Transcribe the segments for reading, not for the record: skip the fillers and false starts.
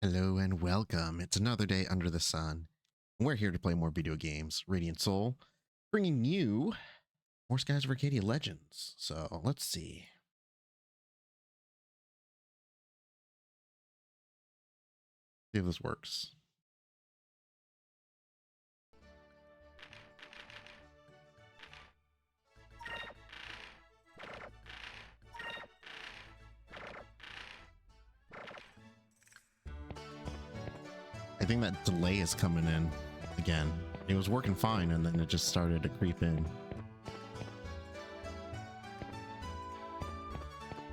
Hello and welcome. It's another day under the sun. We're here to play more video games. Radiant Soul, bringing you more Skies of Arcadia Legends. So let's see. See if this works. I think that delay is coming in again. It was working fine and then it just started to creep in.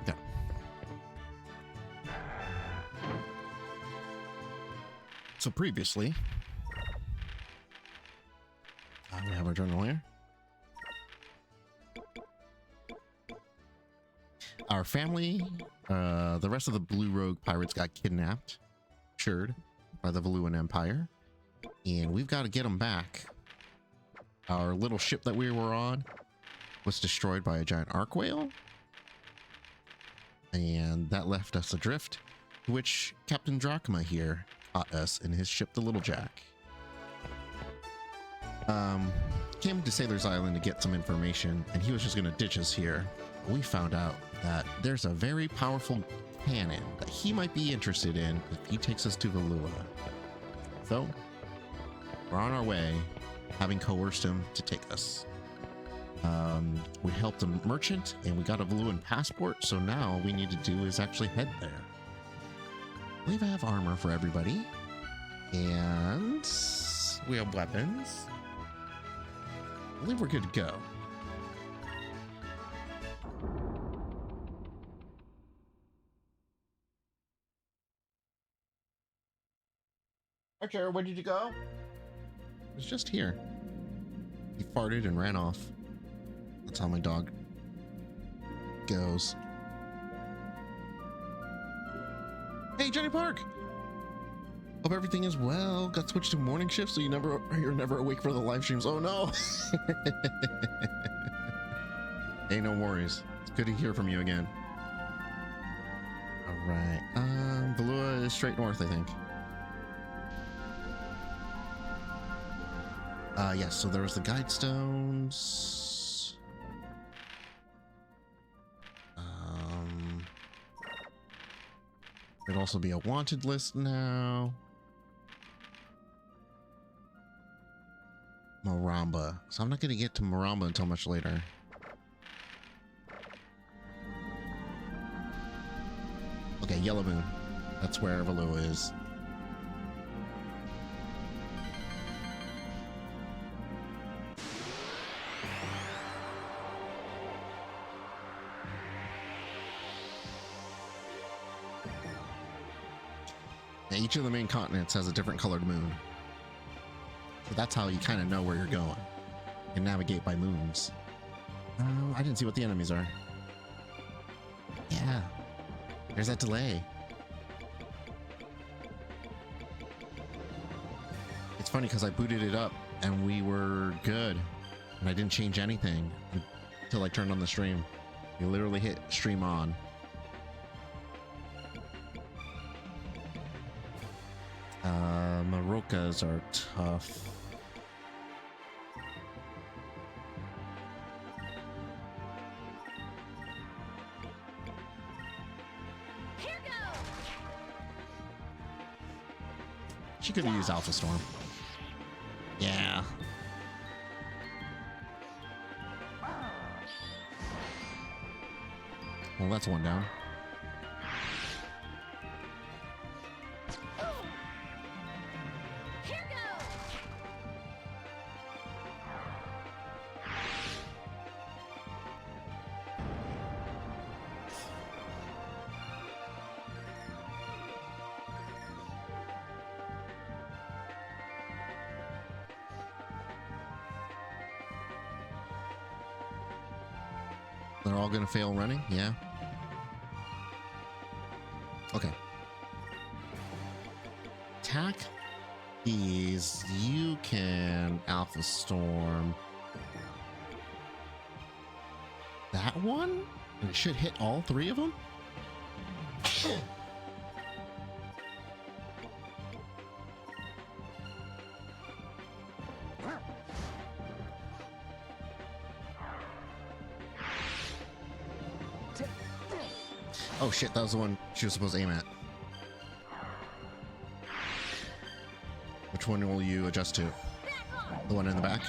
Okay. So previously, we have our journal here. Our family, the rest of the Blue Rogue pirates got kidnapped, captured by the Valuan Empire, and we've got to get them back. Our little ship that we were on was destroyed by a giant arc whale, and that left us adrift, which Captain Drachma here caught us in his ship, the Little Jack. Came to Sailor's Island to get some information, and he was just going to ditch us here. We found out that there's a very powerful cannon that he might be interested in if he takes us to Valua. So, we're on our way, having coerced him to take us. We helped a merchant, and we got a Valuan passport, so now all we need to do is actually head there. I believe I have armor for everybody, and we have weapons. I believe we're good to go. Archer, where did you go? It was just here. He farted and ran off. That's how my dog goes. Hey, Jenny Park! Hope everything is well. Got switched to morning shift, so you're never awake for the live streams. Oh no! Hey, no worries. It's good to hear from you again. All right. Valua is straight north, I think. Yes, so there was the guide stones. There'd also be a wanted list now. Maramba. So I'm not going to get to Maramba until much later. Okay, Yellow Moon. That's where Valua is. Each of the main continents has a different colored moon. So that's how you kind of know where you're going. You can navigate by moons. Oh, I didn't see what the enemies are. Yeah. There's that delay. It's funny because I booted it up and we were good. And I didn't change anything until I turned on the stream. You literally hit stream on. Marocas are tough. Here goes. She could have used Alpha Storm. Yeah. Well, that's one down. Here goes. They're all gonna fail running? Yeah. Okay. Attack these. You can Alpha Storm that one? And it should hit all three of them? Oh shit, that was the one she was supposed to aim at. Which one will you adjust to? The one in the back?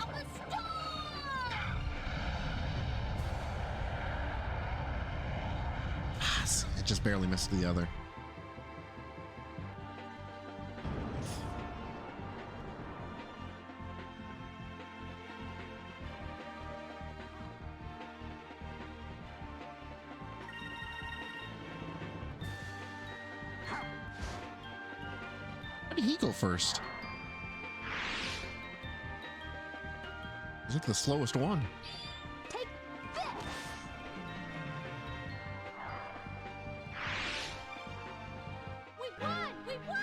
It just barely missed the other. How did he go first? He's like the slowest one. Take this. We won! We won!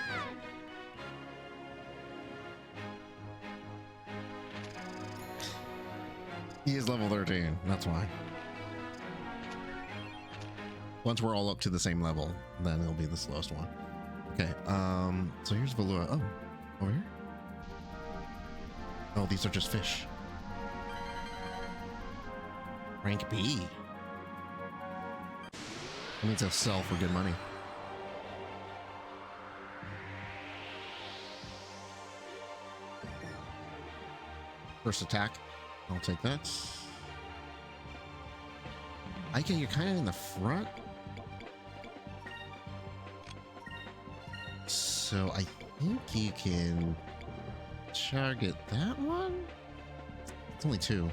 He is level 13, that's why. Once we're all up to the same level, then it'll be the slowest one. Okay, so here's Valua. Oh, over here? Oh, these are just fish. Rank B. That means they'll sell for good money. First attack. I'll take that. Ike, you're kind of in the front. So I think you can target that one. It's only two.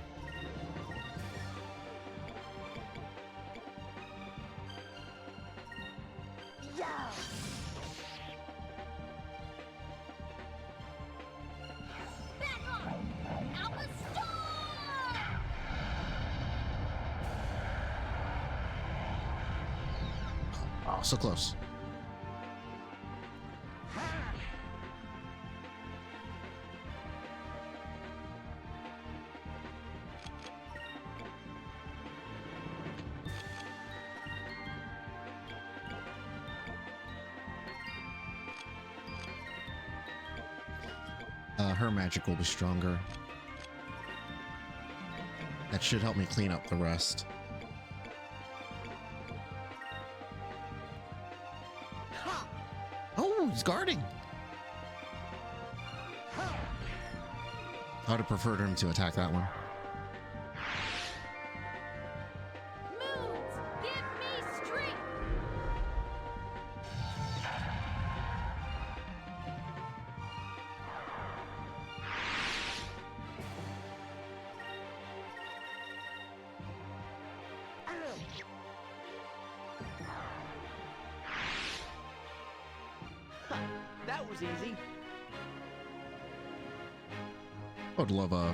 Oh, so close. Her magic will be stronger. That should help me clean up the rest. Oh, he's guarding. I would have preferred him to attack that one. Moons, give me strength. That was easy. I would love a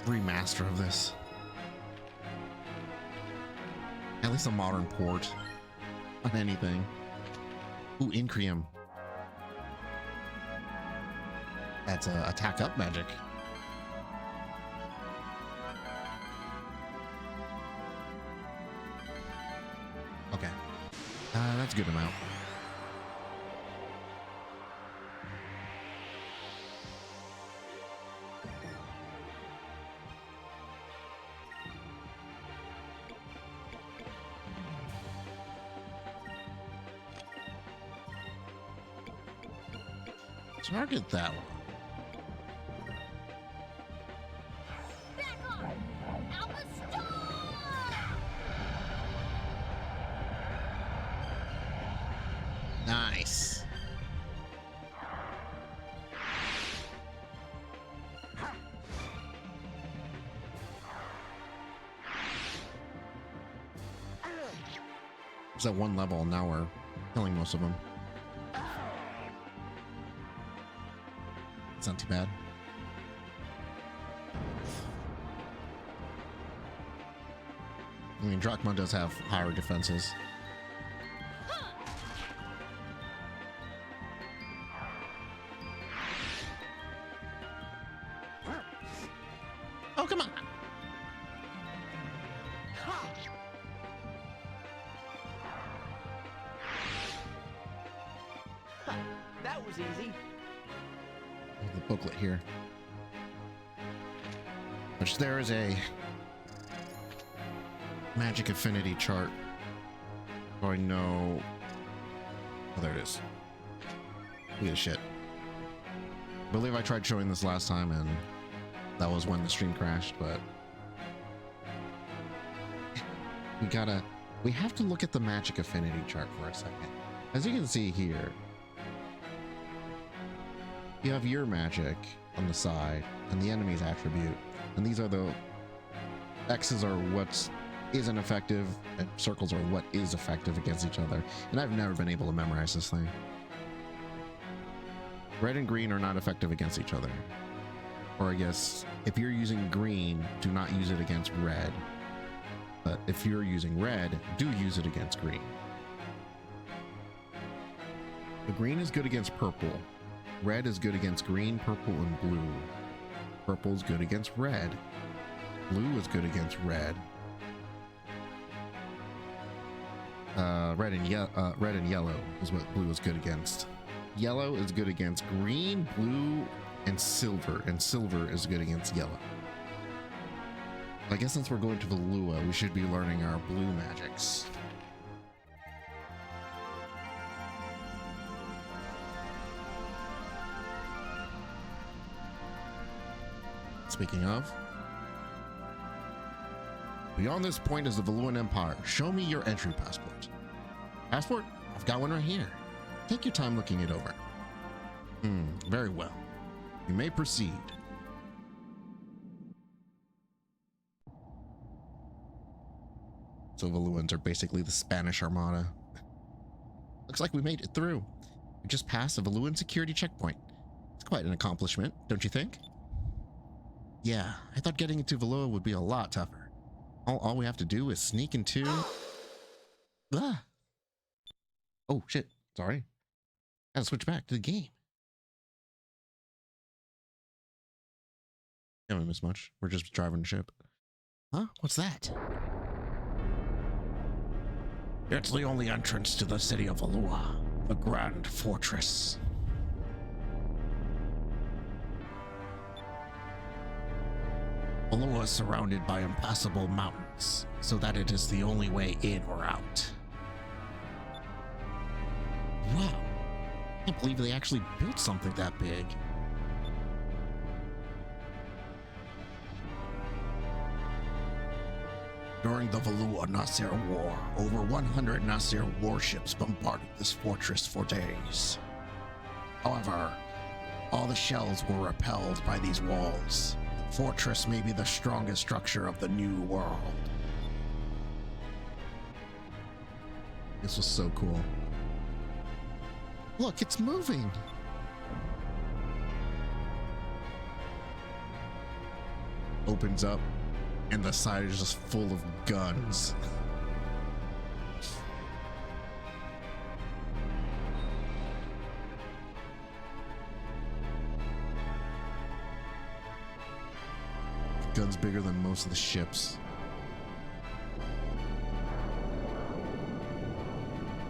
remaster of this. At least a modern port on anything. Ooh, Incrium. That's a attack up magic. Okay. That's a good amount. Target that one. Back on. Alpha Star. Nice. It's at one level, and now we're killing most of them. It's not too bad. I mean, Drachma does have higher defenses. Oh, come on. That was easy. The booklet here, which there is a magic affinity chart So I know. Oh, there it is. Look at this shit. I believe I tried showing this last time and that was when the stream crashed, but we have to look at the magic affinity chart for a second. As you can see here, you have your magic on the side and the enemy's attribute, and these are the X's are what isn't effective and circles are what is effective against each other, and I've never been able to memorize this thing. Red and green are not effective against each other, or I guess if you're using green, do not use it against red, but if you're using red, do use it against green. The green is good against purple. Red is good against green, purple, and blue. Purple is good against red. Blue is good against red. Red and yellow is what blue is good against. Yellow is good against green, blue, and silver is good against yellow. I guess since we're going to Valua, we should be learning our blue magics. Speaking of, beyond this point is the Valuan Empire. Show me your entry passport. Passport? I've got one right here. Take your time looking it over. Very well. You may proceed. So Valuans are basically the Spanish Armada. Looks like we made it through. We just passed a Valuan security checkpoint. It's quite an accomplishment, don't you think? Yeah, I thought getting into Valua would be a lot tougher. All we have to do is sneak into... Ah! Oh, shit. Sorry. I had to switch back to the game. Haven't missed much. We're just driving the ship. Huh? What's that? It's the only entrance to the city of Valua, the Grand Fortress. Valua is surrounded by impassable mountains, so that it is the only way in or out. Wow, I can't believe they actually built something that big. During the Valua-Nasir War, over 100 Nasir warships bombarded this fortress for days. However, all the shells were repelled by these walls. The fortress may be the strongest structure of the New World. This was so cool. Look, it's moving! Opens up, and the side is just full of guns. Guns bigger than most of the ships.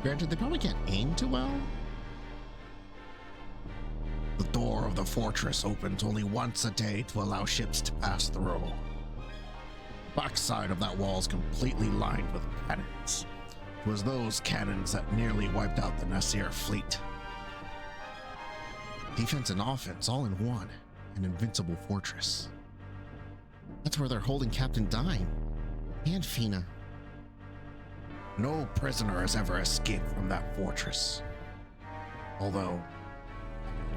Granted, they probably can't aim too well. The door of the fortress opens only once a day to allow ships to pass through. The backside of that wall is completely lined with cannons. It was those cannons that nearly wiped out the Nasir fleet. Defense and offense all in one, an invincible fortress. That's where they're holding Captain Dine and Fina. No prisoner has ever escaped from that fortress. Although,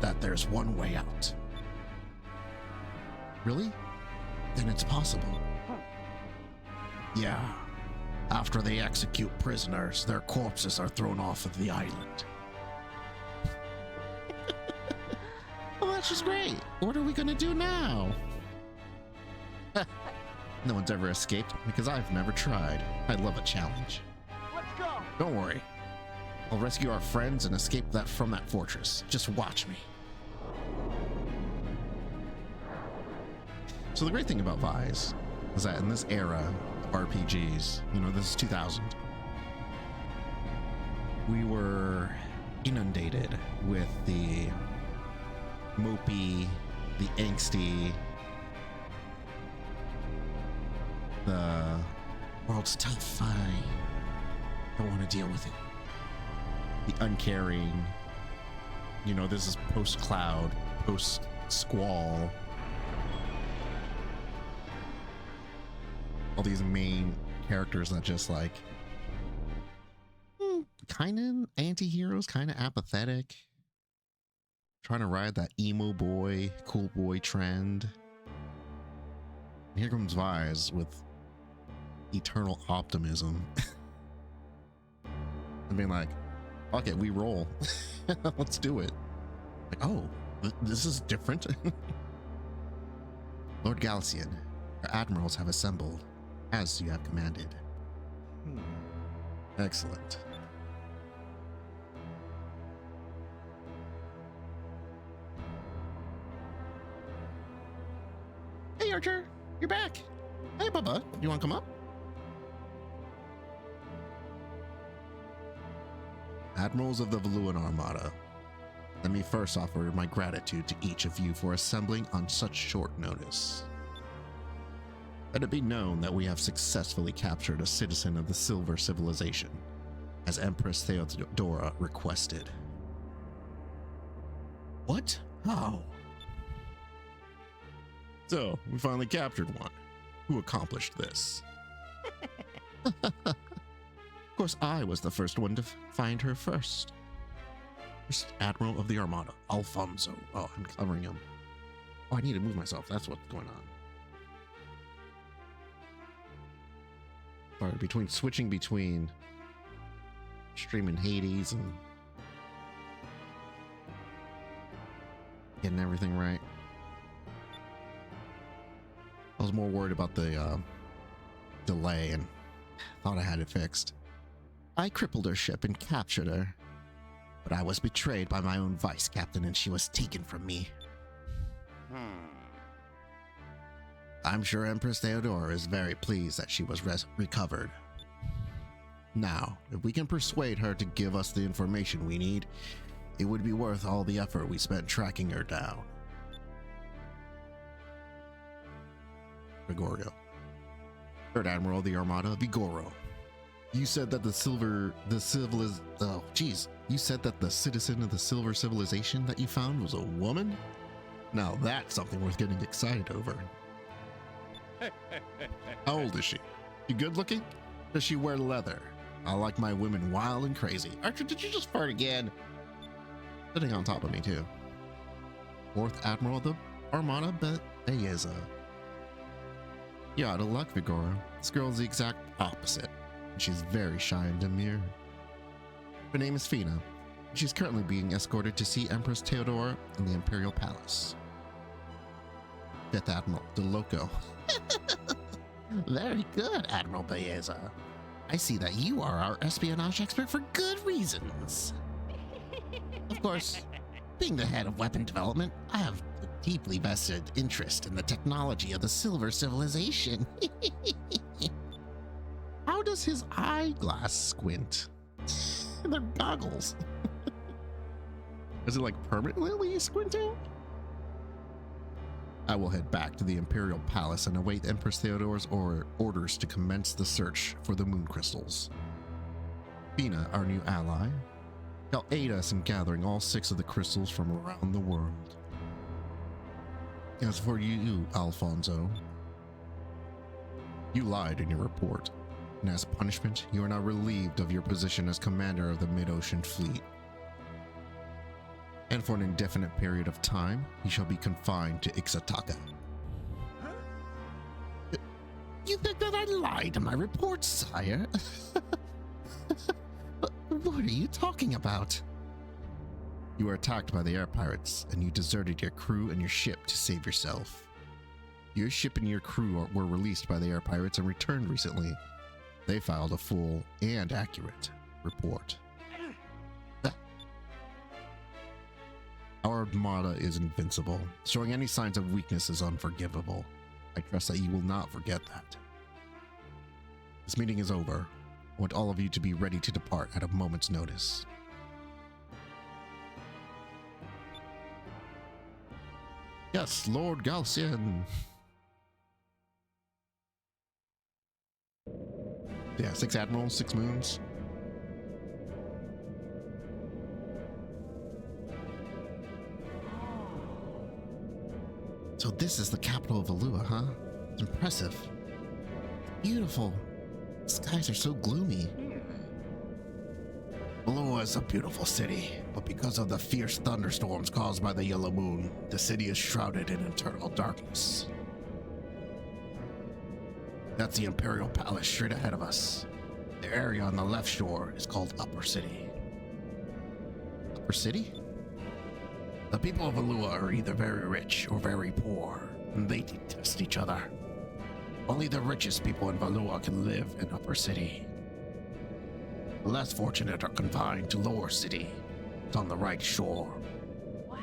that there's one way out. Really? Then it's possible. Yeah. After they execute prisoners, their corpses are thrown off of the island. Well, that's just great. What are we gonna do now? No one's ever escaped because I've never tried. I love a challenge. Let's go! Don't worry. I'll rescue our friends and escape from that fortress. Just watch me. So the great thing about Vise is that in this era of RPGs, you know, this is 2000, we were inundated with the mopey, the angsty, the world's tough, don't want to deal with it. The uncaring, you know, this is post-cloud, post-squall. All these main characters that just like kind of anti-heroes, kind of apathetic, trying to ride that emo boy, cool boy trend. And here comes Vise with eternal optimism. I mean, like, okay, we roll. Let's do it. Like, oh, this is different. Lord Galcian, our admirals have assembled, as you have commanded. Excellent. Hey, Archer, you're back. Hey, Bubba, you want to come up? Admirals of the Valuan Armada, let me first offer my gratitude to each of you for assembling on such short notice. Let it be known that we have successfully captured a citizen of the Silver Civilization, as Empress Theodora requested. What? How? So, we finally captured one. Who accomplished this? Of course, I was the first one to find her first. First Admiral of the Armada, Alfonso. Oh, I'm covering him. Oh, I need to move myself. That's what's going on. Sorry, switching between streaming Hades and getting everything right. I was more worried about the delay and thought I had it fixed. I crippled her ship and captured her, but I was betrayed by my own vice captain and she was taken from me. I'm sure Empress Theodora is very pleased that she was recovered. Now, if we can persuade her to give us the information we need, it would be worth all the effort we spent tracking her down. Gregorio. Third Admiral of the Armada, Vigoro. You said that you said that the citizen of the Silver Civilization that you found was a woman? Now that's something worth getting excited over. How old is she? She good looking? Does she wear leather? I like my women wild and crazy. Archer, did you just fart again? Sitting on top of me too. Fourth Admiral of the Armada, Belleza. You're out of luck, Vigoro. This girl is the exact opposite. She's very shy and demure. Her name is Fina. She's currently being escorted to see Empress Theodora in the Imperial Palace. Fifth Admiral De Loco. Very good, Admiral Belleza. I see that you are our espionage expert for good reasons. Of course, being the head of weapon development, I have a deeply vested interest in the technology of the Silver Civilization. How does his eyeglass squint? They're goggles. Is it like permanently squinting? I will head back to the Imperial Palace and await Empress Theodora's orders to commence the search for the moon crystals. Fina, our new ally, shall aid us in gathering all 6 of the crystals from around the world. As for you, Alfonso, you lied in your report, and as punishment, you are now relieved of your position as commander of the Mid-Ocean Fleet. And for an indefinite period of time, you shall be confined to Ixataka. You think that I lied in my report, sire? What are you talking about? You were attacked by the air pirates, and you deserted your crew and your ship to save yourself. Your ship and your crew were released by the air pirates and returned recently. They filed a full and accurate report. Our armada is invincible. Showing any signs of weakness is unforgivable. I trust that you will not forget that. This meeting is over. I want all of you to be ready to depart at a moment's notice. Yes, Lord Galcian. Yeah, 6 admirals, 6 moons. So this is the capital of Valua, huh? It's impressive. Beautiful. The skies are so gloomy. Valua is a beautiful city, but because of the fierce thunderstorms caused by the yellow moon, the city is shrouded in eternal darkness. That's the Imperial Palace straight ahead of us. The area on the left shore is called Upper City. Upper City? The people of Valua are either very rich or very poor, and they detest each other. Only the richest people in Valua can live in Upper City. The less fortunate are confined to Lower City. It's on the right shore. Wow.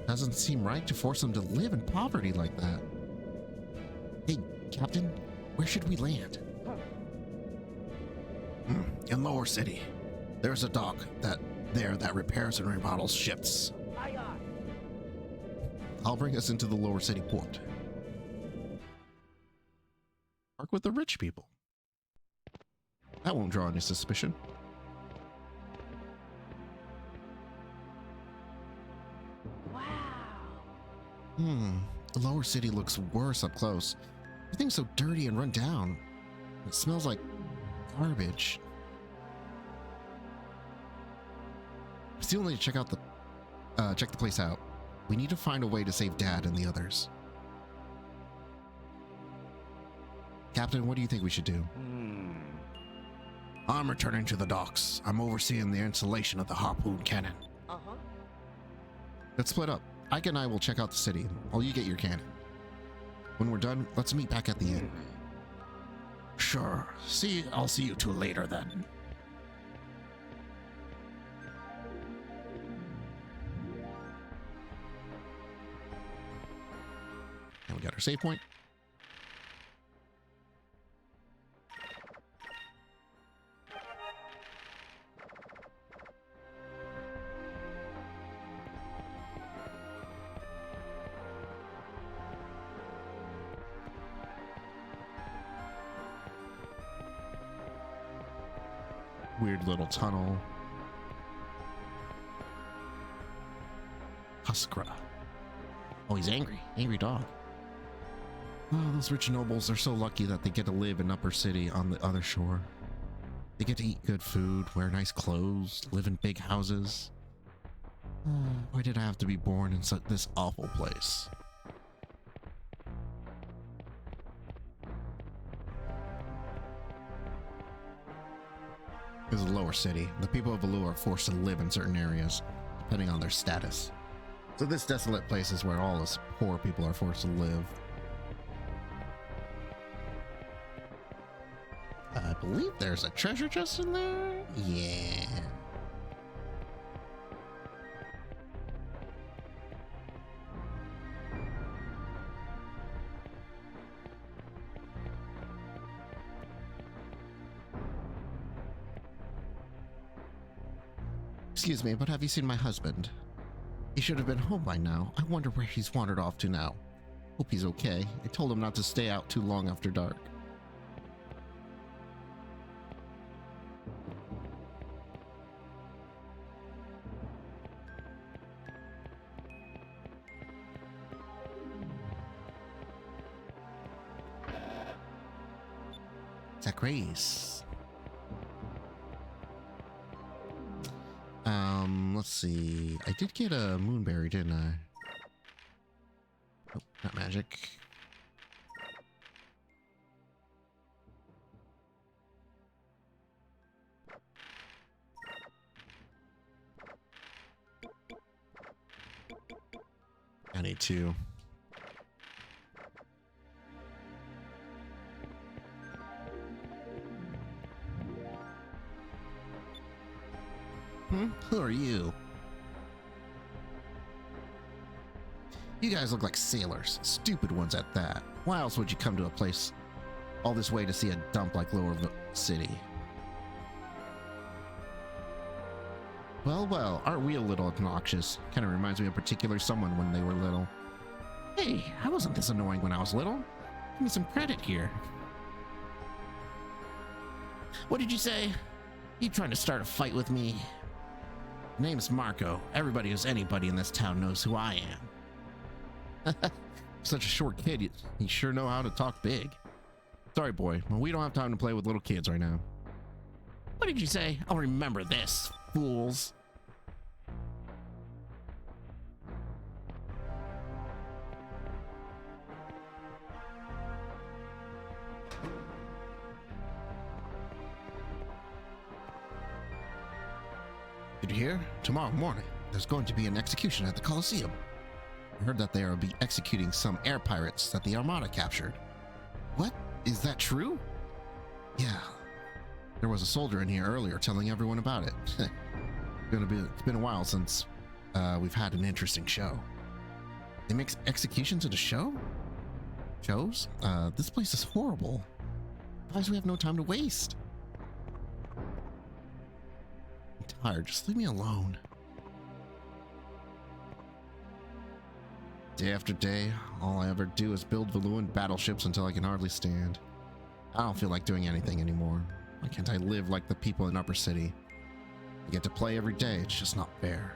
Doesn't seem right to force them to live in poverty like that. Hey, Captain, where should we land? In Lower City. There's a dock that repairs and remodels ships. Aye, aye. I'll bring us into the Lower City port. Park with the rich people. That won't draw any suspicion. Wow. The Lower City looks worse up close. Everything's so dirty and run down. It smells like garbage. We still need to check the place out. We need to find a way to save Dad and the others. Captain, what do you think we should do? I'm returning to the docks. I'm overseeing the installation of the harpoon cannon. Uh-huh. Let's split up. Ike and I will check out the city while you get your cannon. When we're done, let's meet back at the inn. Sure. I'll see you two later then. And we got our save point. Weird little tunnel. Huskra. Oh, he's angry. Angry dog. Oh, those rich nobles are so lucky that they get to live in Upper City on the other shore. They get to eat good food, wear nice clothes, live in big houses. Why did I have to be born in this awful place? This is a Lower City. The people of Valua are forced to live in certain areas, depending on their status. So this desolate place is where all us poor people are forced to live. I believe there's a treasure chest in there. Yeah. Excuse me, but have you seen my husband? He should have been home by now. I wonder where he's wandered off to now. Hope he's okay. I told him not to stay out too long after dark. Zacharias. Let's see. I did get a moonberry, didn't I? Oh, not magic. I need two. Who are you? You guys look like sailors, stupid ones at that. Why else would you come to a place all this way to see a dump like Lower City? Well, aren't we a little obnoxious? Kind of reminds me of a particular someone when they were little. Hey, I wasn't this annoying when I was little. Give me some credit here. What did you say? You trying to start a fight with me? Name's Marco. Everybody who's anybody in this town knows who I am. Such a short kid, you sure know how to talk big. Sorry, boy. Well, we don't have time to play with little kids right now. What did you say? I'll remember this, fools. Did you hear? Tomorrow morning, there's going to be an execution at the Colosseum. I heard that they will be executing some air pirates that the Armada captured. What? Is that true? Yeah. There was a soldier in here earlier telling everyone about it. It's been a while since we've had an interesting show. They make executions at a show? Shows? This place is horrible. Guys, we have no time to waste. I'm tired. Just leave me alone. Day after day, all I ever do is build Valuan battleships until I can hardly stand. I don't feel like doing anything anymore. Why can't I live like the people in Upper City? I get to play every day. It's just not fair.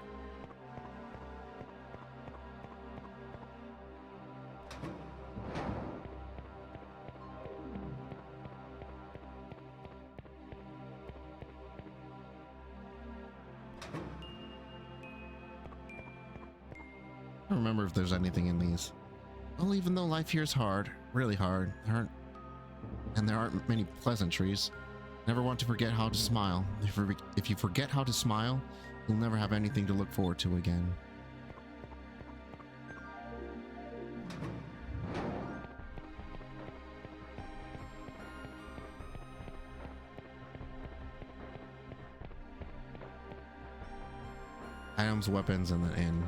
I don't remember if there's anything in these. Well, even though life here is hard, really hard, there aren't many pleasantries, never want to forget how to smile. If you forget how to smile, you'll never have anything to look forward to again. Items, weapons, and the inn.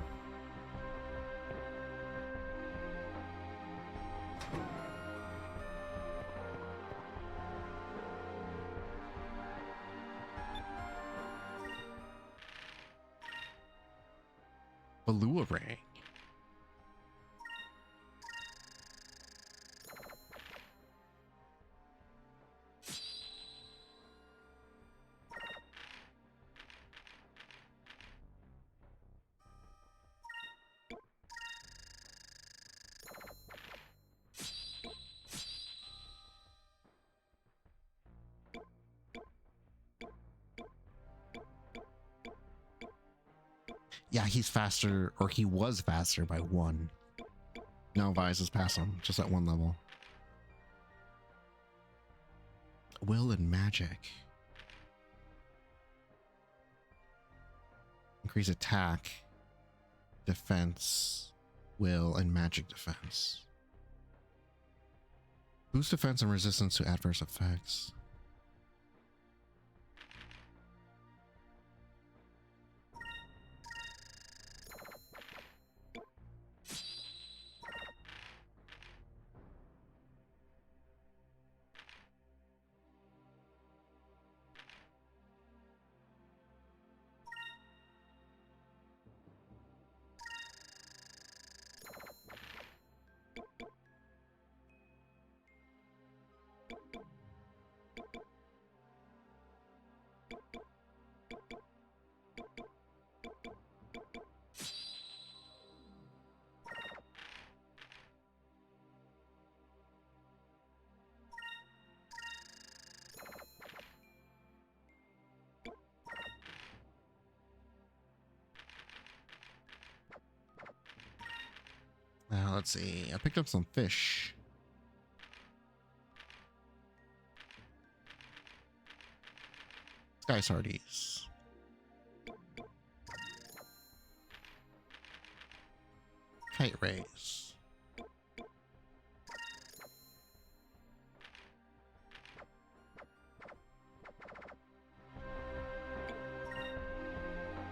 Valua ring. Yeah, he's faster, or he was faster by 1. Now Vise has passed him, just at 1 level. Will and magic. Increase attack, defense, will, and magic defense. Boost defense and resistance to adverse effects. Let's see. I picked up some fish. Sky sardines. Kite rays.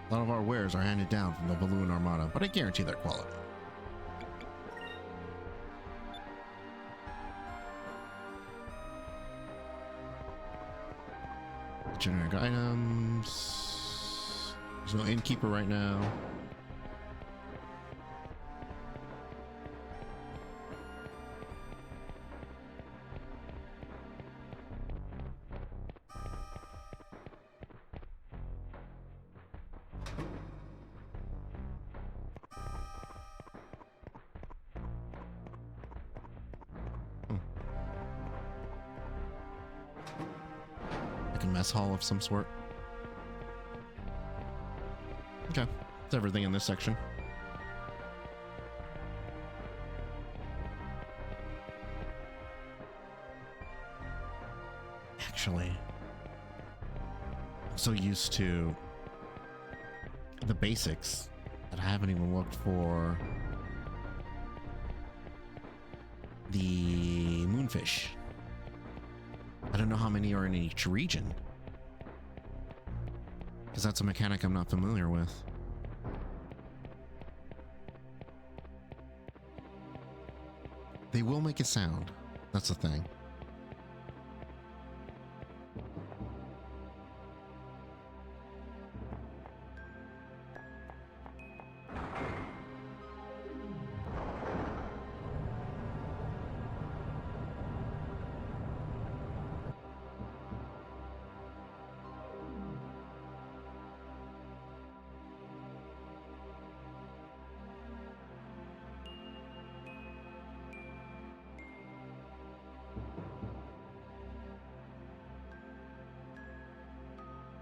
A lot of our wares are handed down from the Valuan Armada, but I guarantee their quality. Generic items. There's no innkeeper right now. mess hall of some sort. Okay, that's everything in this section. Actually, I'm so used to the basics that I haven't even looked for the moonfish. I don't know how many are in each region, because that's a mechanic I'm not familiar with. They will make a sound. That's the thing.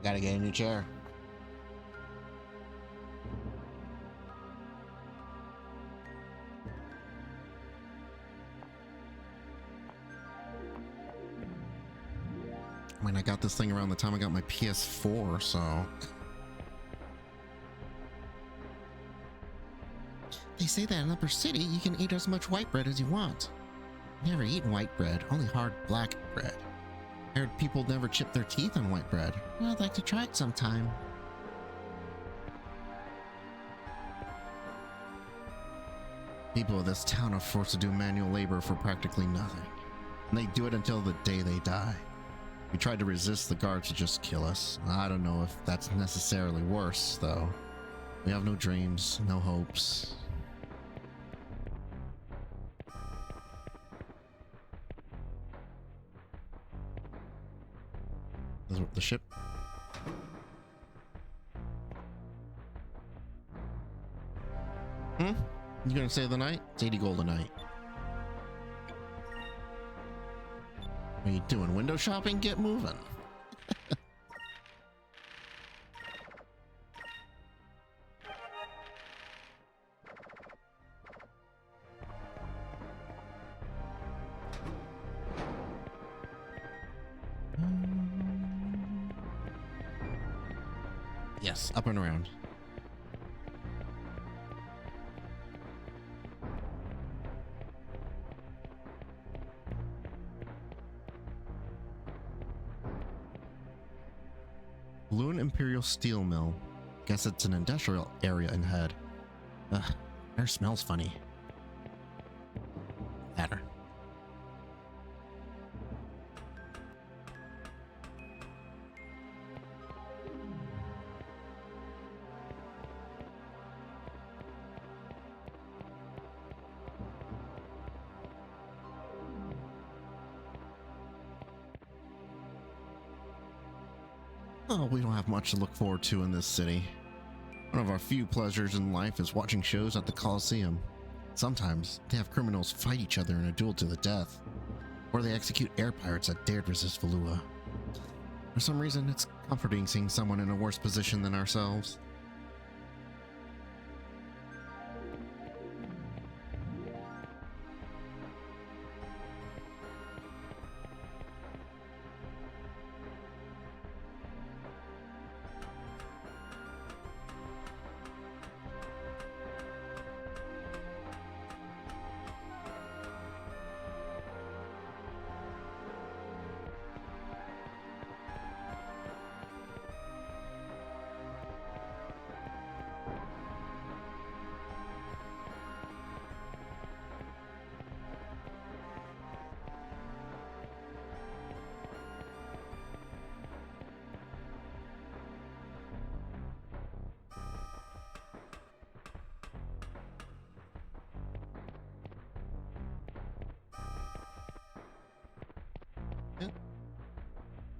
Gotta get a new chair. I mean, I got this thing around the time I got my PS4, so... They say that in Upper City, you can eat as much white bread as you want. Never eaten white bread, only hard black bread. I heard people never chip their teeth on white bread. Well, I'd like to try it sometime. People of this town are forced to do manual labor for practically nothing. And they do it until the day they die. We tried to resist the guards to just kill us. I don't know if that's necessarily worse, though. We have no dreams, no hopes. The ship. You gonna save the night? It's 80 gold a night. What are you doing? Window shopping? Get moving. Yes, up and around. Balloon Imperial Steel Mill. Guess it's an industrial area in head. Ugh, air smells funny. Matter. Oh, we don't have much to look forward to in this city. One of our few pleasures in life is watching shows at the Coliseum. Sometimes they have criminals fight each other in a duel to the death, or they execute air pirates that dared resist Valua. For some reason, it's comforting seeing someone in a worse position than ourselves.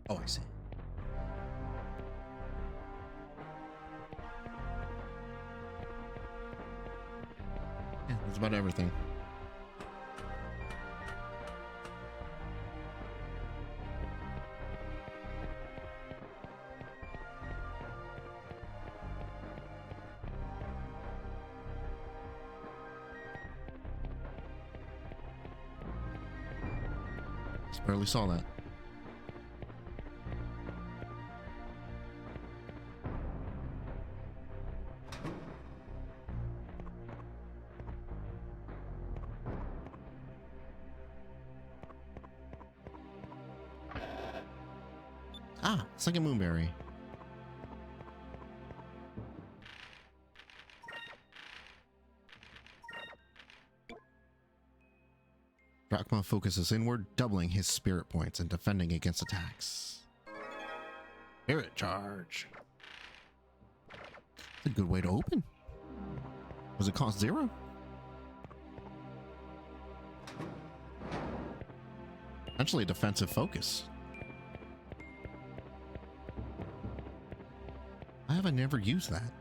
Oh, I see. Yeah, that's about everything. Just barely saw that. Ah, second moonberry. Drachma focuses inward, doubling his spirit points and defending against attacks. Spirit charge. That's a good way to open. Does it cost 0? Actually, a defensive focus. I haven't never used that.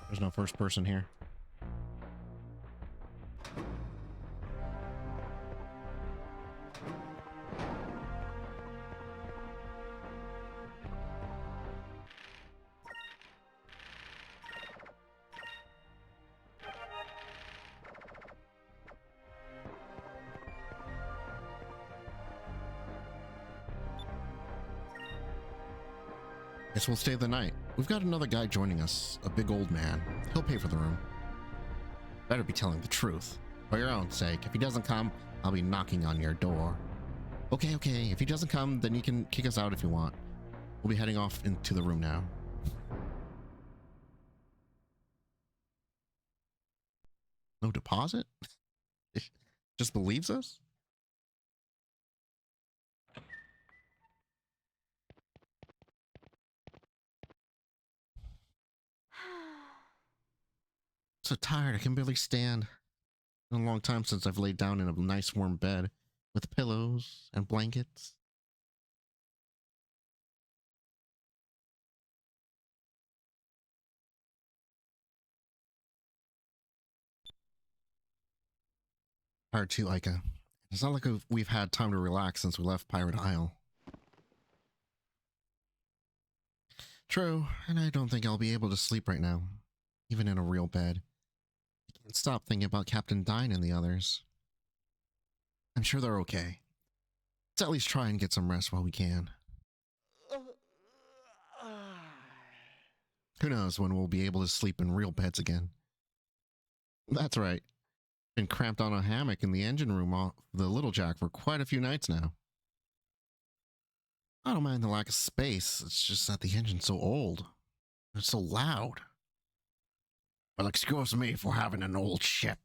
There's no first person here. Guess we'll stay the night. We've got another guy joining us, a big old man. He'll pay for the room. Better be telling the truth. For your own sake. If he doesn't come, I'll be knocking on your door. Okay. If he doesn't come, then you can kick us out if you want. We'll be heading off into the room now. No deposit? Just believes us? So tired, I can barely stand. It's been a long time since I've laid down in a nice warm bed with pillows and blankets. Tired too, Ica. It's not like we've had time to relax since we left Pirate Isle. True, and I don't think I'll be able to sleep right now, even in a real bed. I can't stop thinking about Captain Dine and the others. I'm sure they're okay. Let's at least try and get some rest while we can. Who knows when we'll be able to sleep in real beds again. That's right. Been cramped on a hammock in the engine room off the Little Jack for quite a few nights now. I don't mind the lack of space, it's just that the engine's so old. It's so loud. Well, excuse me for having an old ship.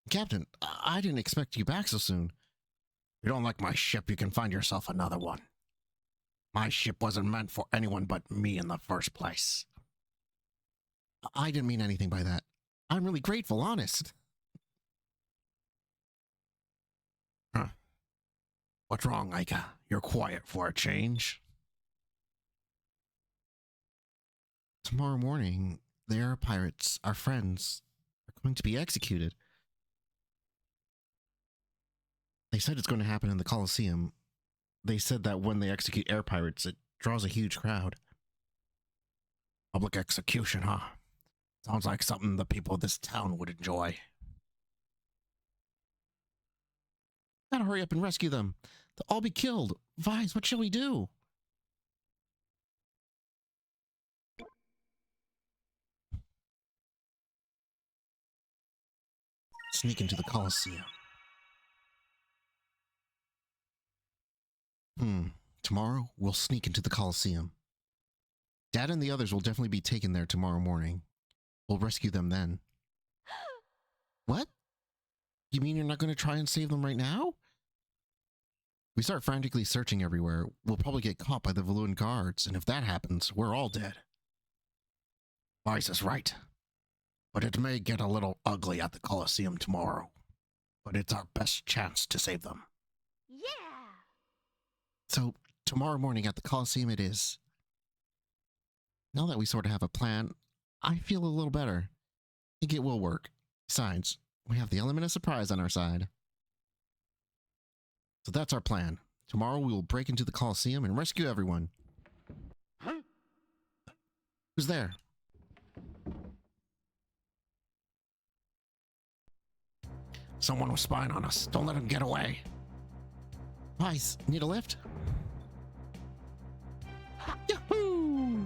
Captain, I didn't expect you back so soon. If you don't like my ship, you can find yourself another one. My ship wasn't meant for anyone but me in the first place. I didn't mean anything by that. I'm really grateful, honest. Huh. What's wrong, Ica? You're quiet for a change. Tomorrow morning, the air pirates, our friends, are going to be executed. They said it's going to happen in the Colosseum. They said that when they execute air pirates, it draws a huge crowd. Public execution, huh? Sounds like something the people of this town would enjoy. Gotta hurry up and rescue them. They'll all be killed. Vise, what shall we do? sneak into the Colosseum. Tomorrow, we'll sneak into the Colosseum. Dad and the others will definitely be taken there tomorrow morning. We'll rescue them then. What? You mean you're not going to try and save them right now? We start frantically searching everywhere. We'll probably get caught by the Valuan guards, and if that happens, we're all dead. Weiss is right. But it may get a little ugly at the Colosseum tomorrow. But it's our best chance to save them. Yeah! So, tomorrow morning at the Colosseum it is. Now that we sort of have a plan, I feel a little better. I think it will work. Besides, we have the element of surprise on our side. So that's our plan. Tomorrow we will break into the Colosseum and rescue everyone. Huh? Who's there? Someone was spying on us. Don't let him get away. Weiss, need a lift? Yahoo!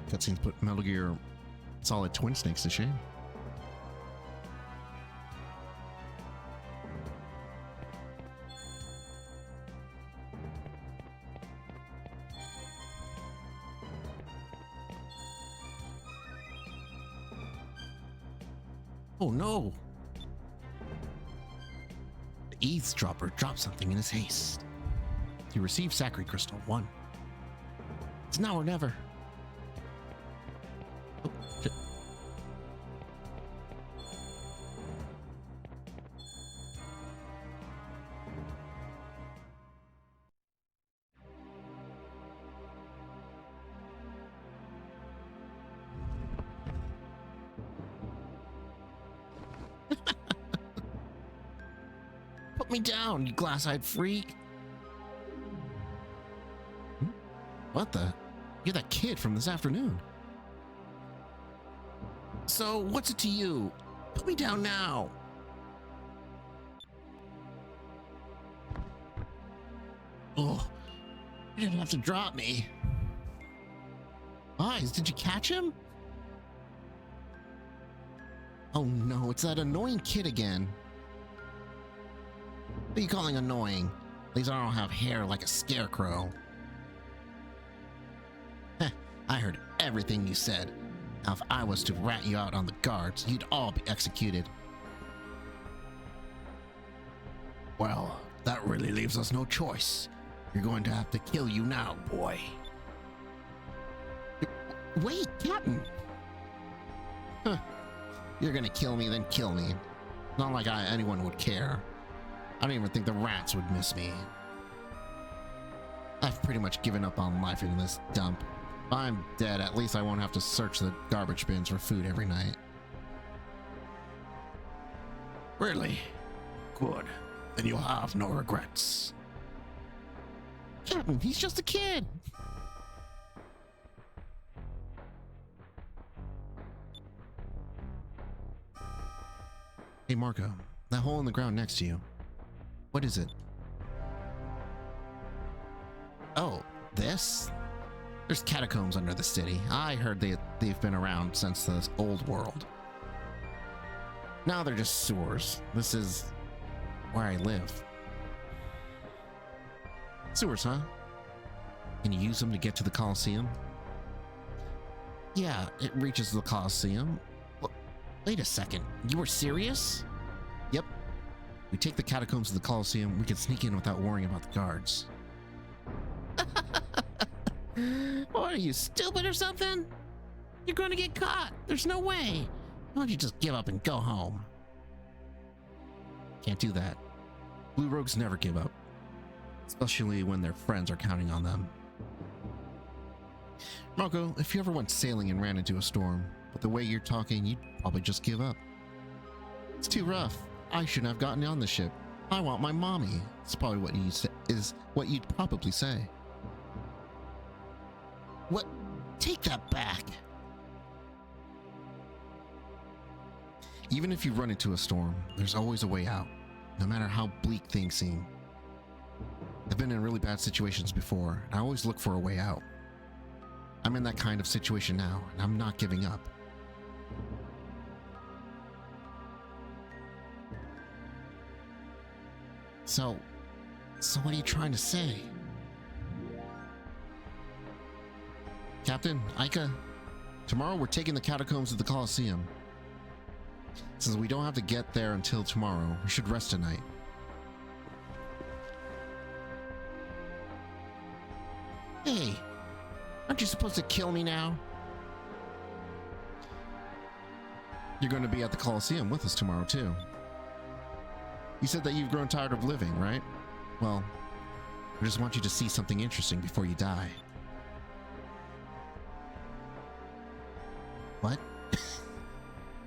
Cutscenes put Metal Gear Solid Twin Snakes to shame. Oh no! The eavesdropper dropped something in his haste. He received Sacred Crystal 1. It's now or never. Oh, shit. Put me down, you glass-eyed freak. What the? You're that kid from this afternoon. So, what's it to you? Put me down now. Oh, you didn't have to drop me. Eyes, did you catch him? Oh no, it's that annoying kid again. What are you calling annoying? At least I don't have hair like a scarecrow. Heh, I heard everything you said. Now if I was to rat you out on the guards, you'd all be executed. Well, that really leaves us no choice. You're going to have to kill you now, boy. Wait, Captain! Huh. You're gonna kill me, then kill me. Not like anyone would care. I don't even think the rats would miss me. I've pretty much given up on life in this dump. If I'm dead, at least I won't have to search the garbage bins for food every night. Really? Good. Then you'll have no regrets. Captain, he's just a kid! Hey Marco, that hole in the ground next to you. What is it? Oh, this? There's catacombs under the city. I heard they've been around since the old world. Now they're just sewers. This is where I live. Sewers, huh? Can you use them to get to the Colosseum? Yeah, it reaches the Colosseum. Wait a second, you were serious? Yep. We take the catacombs to the Colosseum, we can sneak in without worrying about the guards. What, are you stupid or something? You're going to get caught. There's no way. Why don't you just give up and go home? Can't do that. Blue rogues never give up. Especially when their friends are counting on them. Marco, if you ever went sailing and ran into a storm, but the way you're talking, you'd probably just give up. It's too rough. I shouldn't have gotten on the ship. I want my mommy. It's probably what you'd probably say. What? Take that back. Even if you run into a storm, there's always a way out, no matter how bleak things seem. I've been in really bad situations before, and I always look for a way out. I'm in that kind of situation now, and I'm not giving up. So what are you trying to say? Captain, Ica, tomorrow we're taking the catacombs of the Colosseum. Since we don't have to get there until tomorrow, we should rest tonight. Hey, aren't you supposed to kill me now? You're going to be at the Colosseum with us tomorrow, too. You said that you've grown tired of living, right? Well, I just want you to see something interesting before you die. What?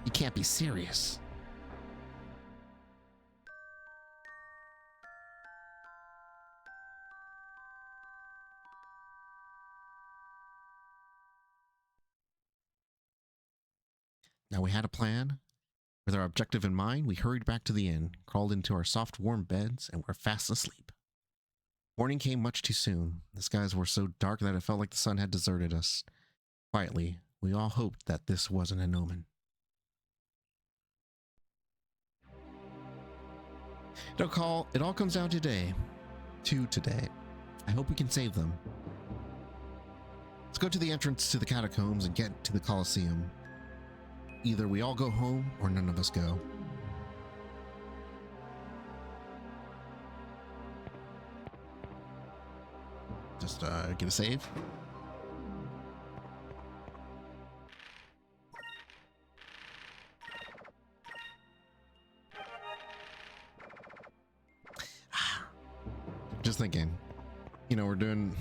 You can't be serious. Now we had a plan. With our objective in mind, we hurried back to the inn, crawled into our soft, warm beds, and were fast asleep. Morning came much too soon. The skies were so dark that it felt like the sun had deserted us. Quietly, we all hoped that this wasn't an omen. It all comes down to today. I hope we can save them. Let's go to the entrance to the catacombs and get to the Colosseum. Either we all go home or none of us go. Just get a save. Just thinking, you know, did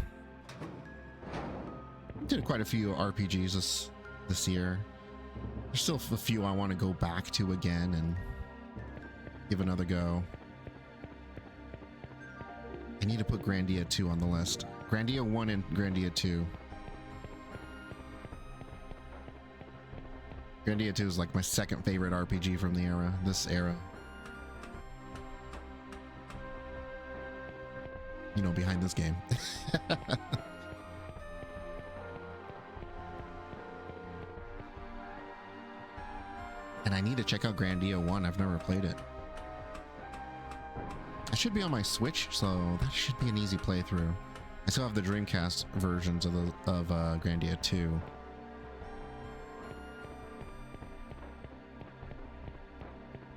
quite a few RPGs this year. There's still a few I want to go back to again and give another go. I need to put Arcadia 2 on the list. Arcadia 1 and Arcadia 2. Arcadia 2 is like my second favorite RPG from this era. You know, behind this game. And I need to check out Arcadia 1. I've never played it. I should be on my Switch, so that should be an easy playthrough. I still have the Dreamcast versions of Arcadia 2.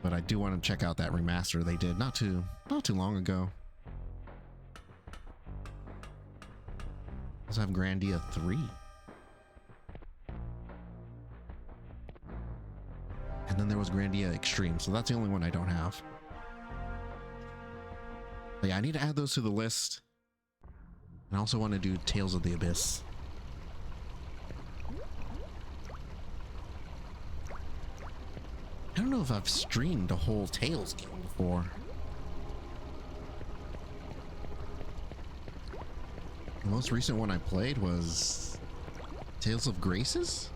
But I do want to check out that remaster they did not too long ago. I also have Arcadia 3. And then there was Arcadia Extreme, so that's the only one I don't have. But yeah, I need to add those to the list. And I also want to do Tales of the Abyss. I don't know if I've streamed a whole Tales game before. The most recent one I played was Tales of Graces?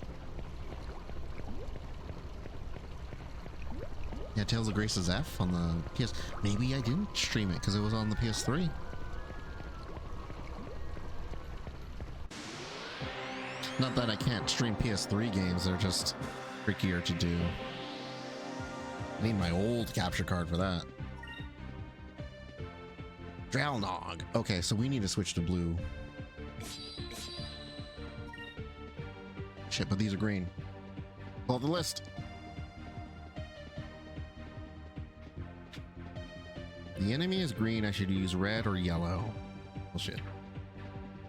Yeah, Tales of Graces F on the PS. Maybe I didn't stream it because it was on the PS3. Not that I can't stream PS3 games, they're just trickier to do. I need my old capture card for that. Drownog. Okay, so we need to switch to blue. Shit, but these are green. Pull up the list. The enemy is green. I should use red or yellow. Bullshit.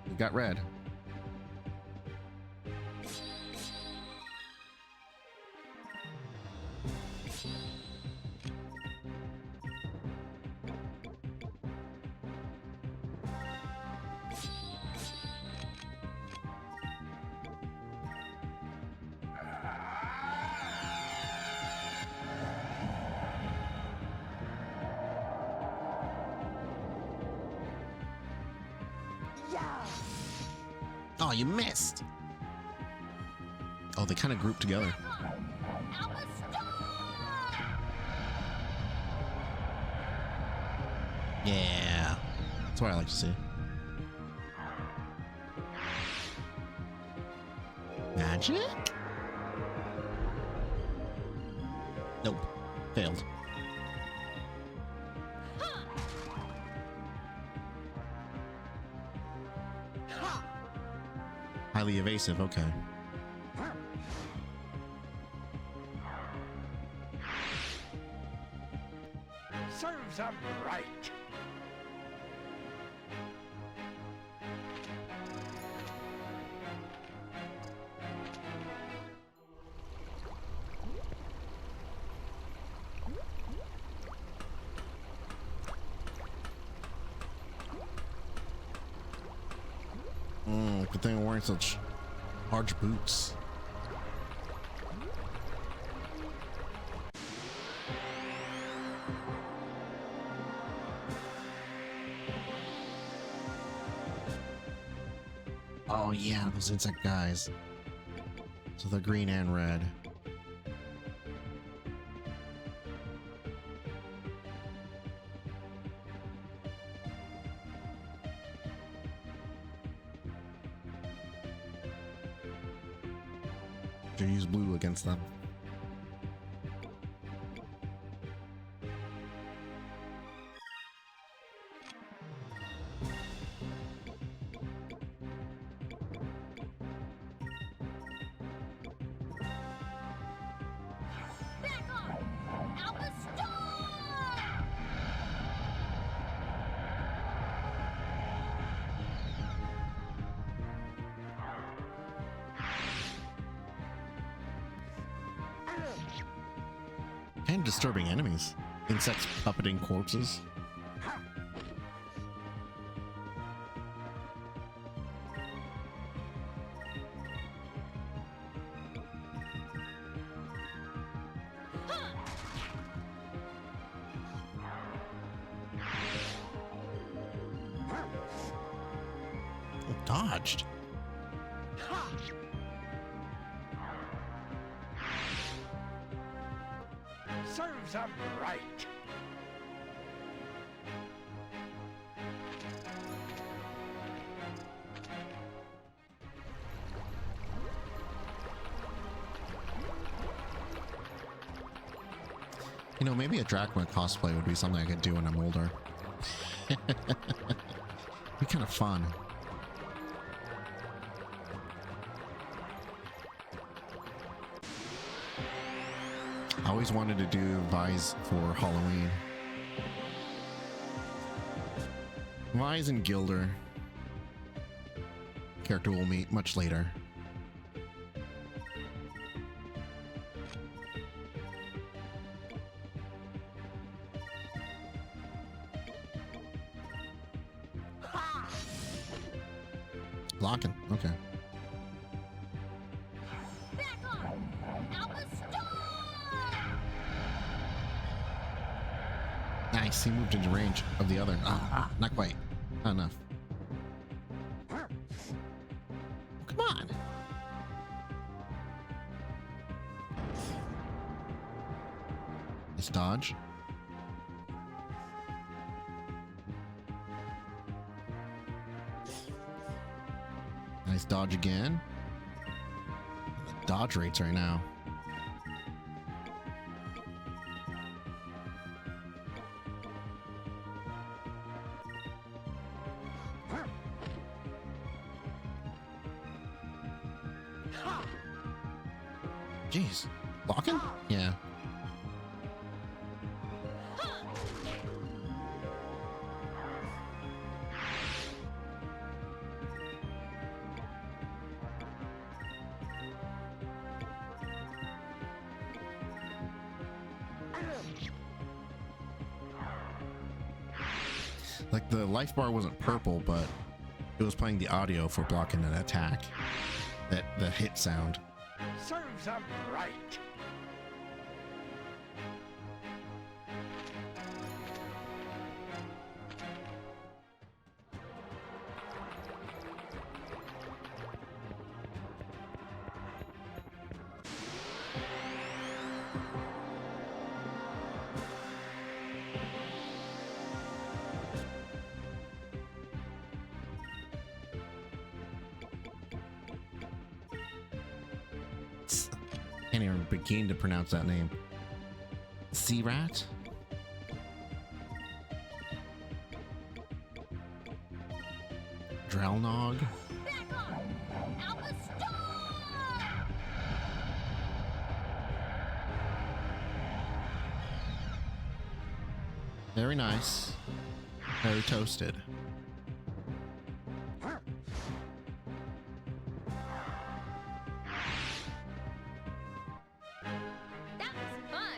We got red. Oh, you missed. Oh, they kind of grouped together. Yeah, that's what I like to see. Magic? Nope, failed. Highly evasive, okay. Serves 'em right. Good thing I'm wearing such large boots. Oh yeah, those insect guys. So they're green and red. Should use blue against them. Back off! Alpha Star! Kind of disturbing enemies. Insects puppeting corpses. Oh, dodged. Serves 'em right. You know, maybe a Drachma cosplay would be something I could do when I'm older. Be kind of fun. I always wanted to do Vise for Halloween. Vise and Gilder. Character we'll meet much later. Blocking, okay. Back off! Alpha Star! Nice, he moved into range of the other. Not quite. Not enough. Oh, come on. Nice dodge. Nice dodge again. The dodge rates right now. Jeez. Blocking? Yeah. Like the life bar wasn't purple, but it was playing the audio for blocking an attack. That the hit sound. Serves 'em right. Can't even begin to pronounce that name. Sea rat? Drellnog? Back off! Alpha Star! Very nice. Very toasted. That was fun!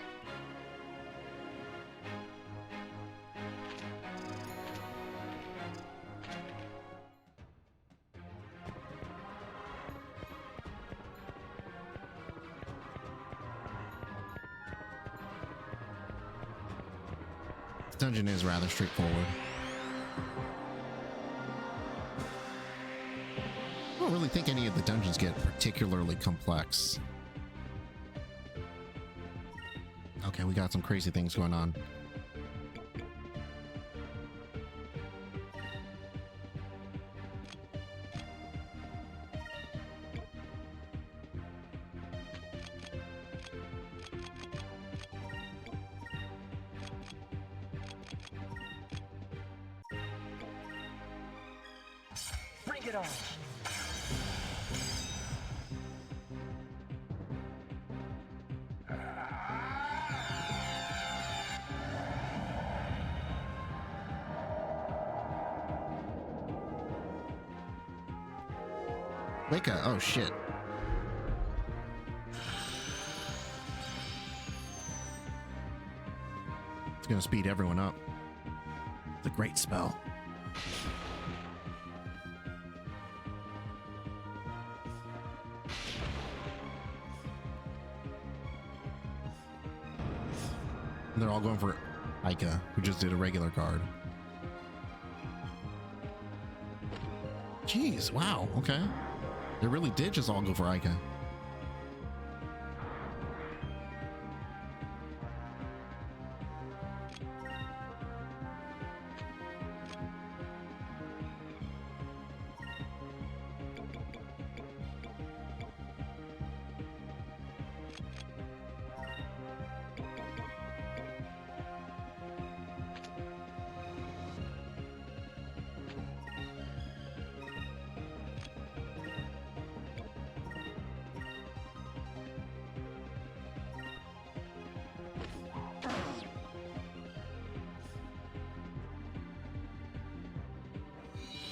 This dungeon is rather straightforward. I don't really think any of the dungeons get particularly complex. Okay, we got some crazy things going on. Bring it on. Wicca, oh shit. It's gonna speed everyone up. It's a great spell. And they're all going for Ica, who just did a regular card. Jeez, wow, okay. They really did just all go for Ica.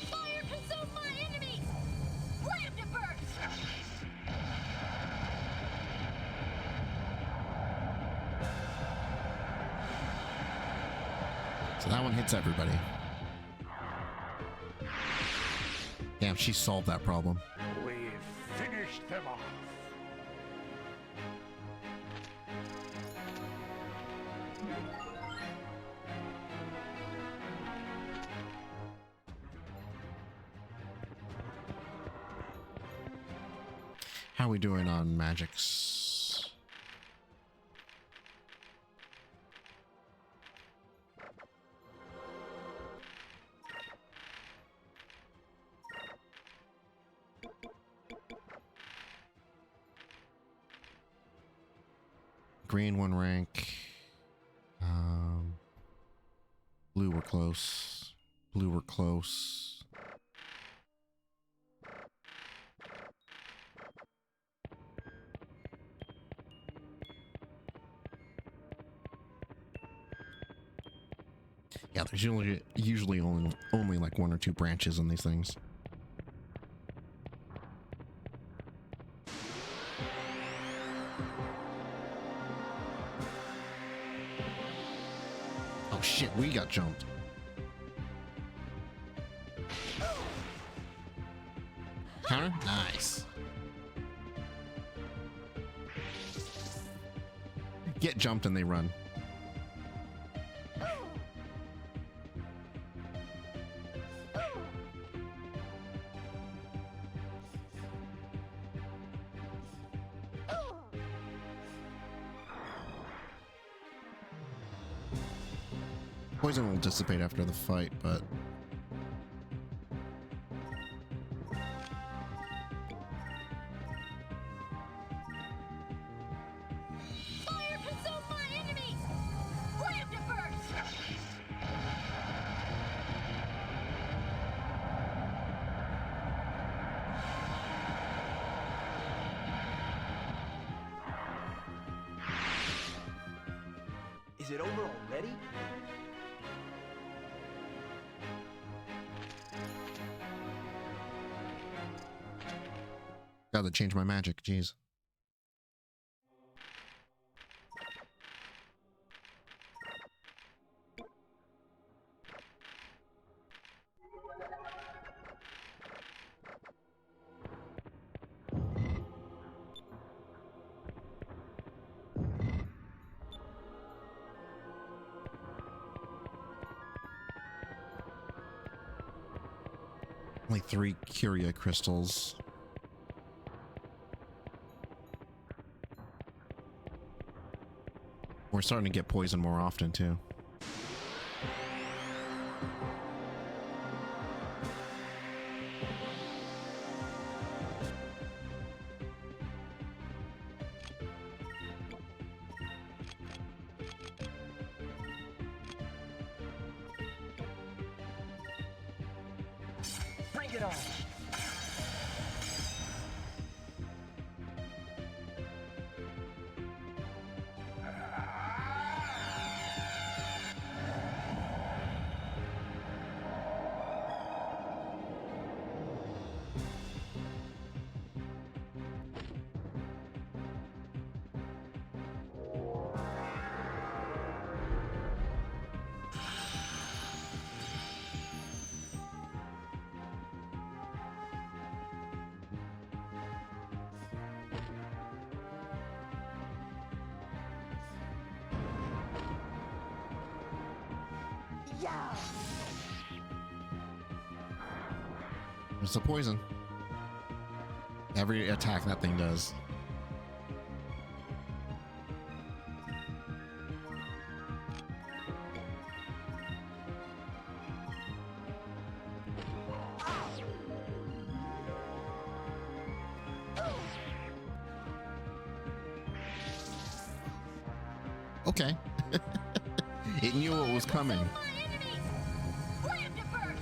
Fire consume my enemies! Lambda burst! So that one hits everybody. Damn, she solved that problem. We've finished them off. How are we doing on magics? Green one rank. Blue were close. Blue were close. Yeah, there's usually only like one or two branches on these things. Oh shit, we got jumped. Counter? Nice. Get jumped and they run. Poison will dissipate after the fight, but Fire consume my enemies! Lambda burst! Is it over already? Gotta change my magic, jeez. Only 3 Curia crystals. We're starting to get poisoned more often, too. Bring it on. Yeah. It's the poison. Every attack that thing does. Okay. It knew what was coming. My enemies! Slam to burst!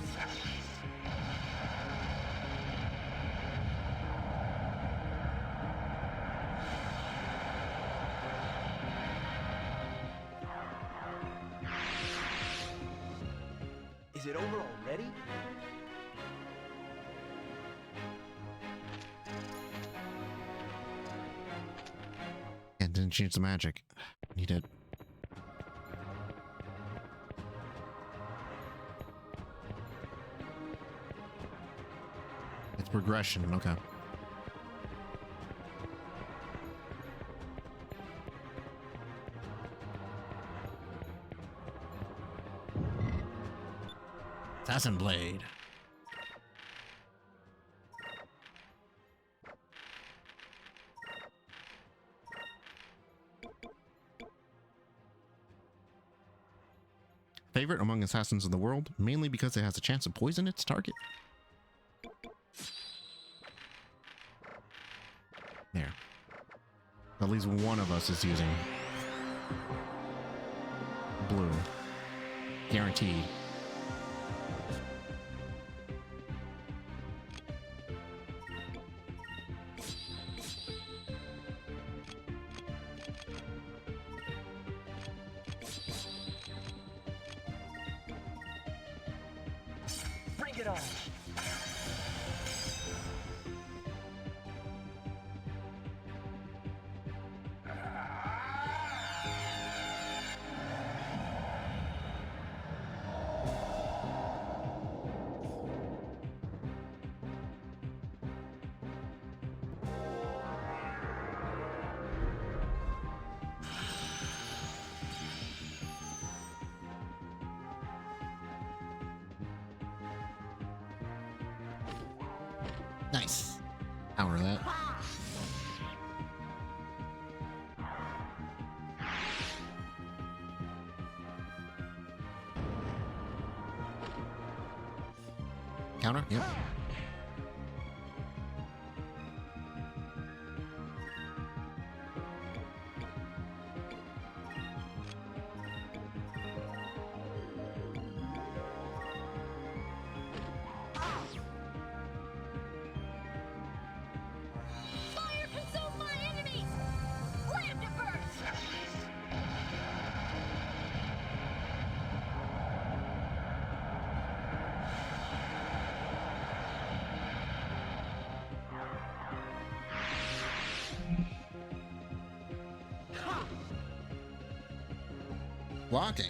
Is it over already? And didn't change the magic. He did. It's progression, okay. Assassin Blade. Favorite among assassins in the world, mainly because it has a chance to poison its target. There. At least one of us is using blue. Guaranteed. Bring it on. Nice. Counter that. Counter? Yep. Fire consume my enemies! Slam to burst! blocking.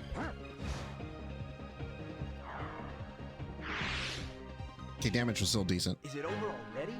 Okay, damage was still decent. Is it over already?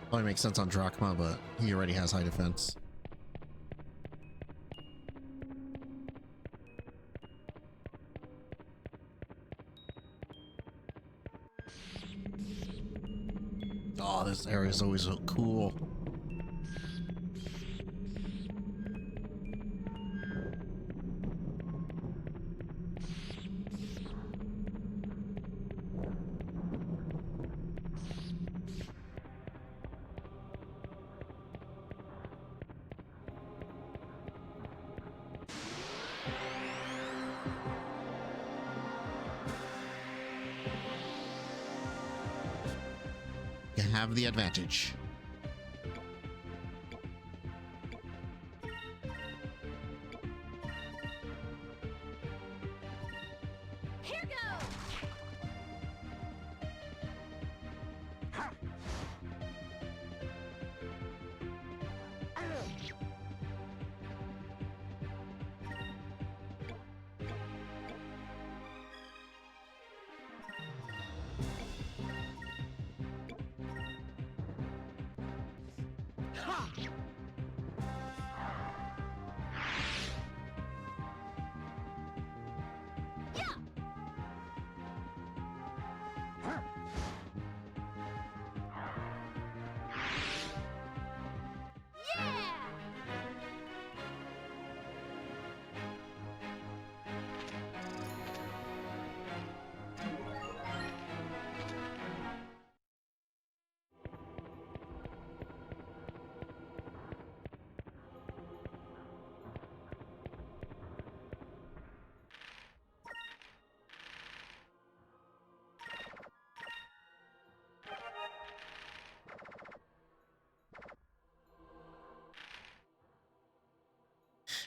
Probably makes sense on Drachma, but he already has high defense. Oh, this area is always so cool. You have the advantage. Here goes!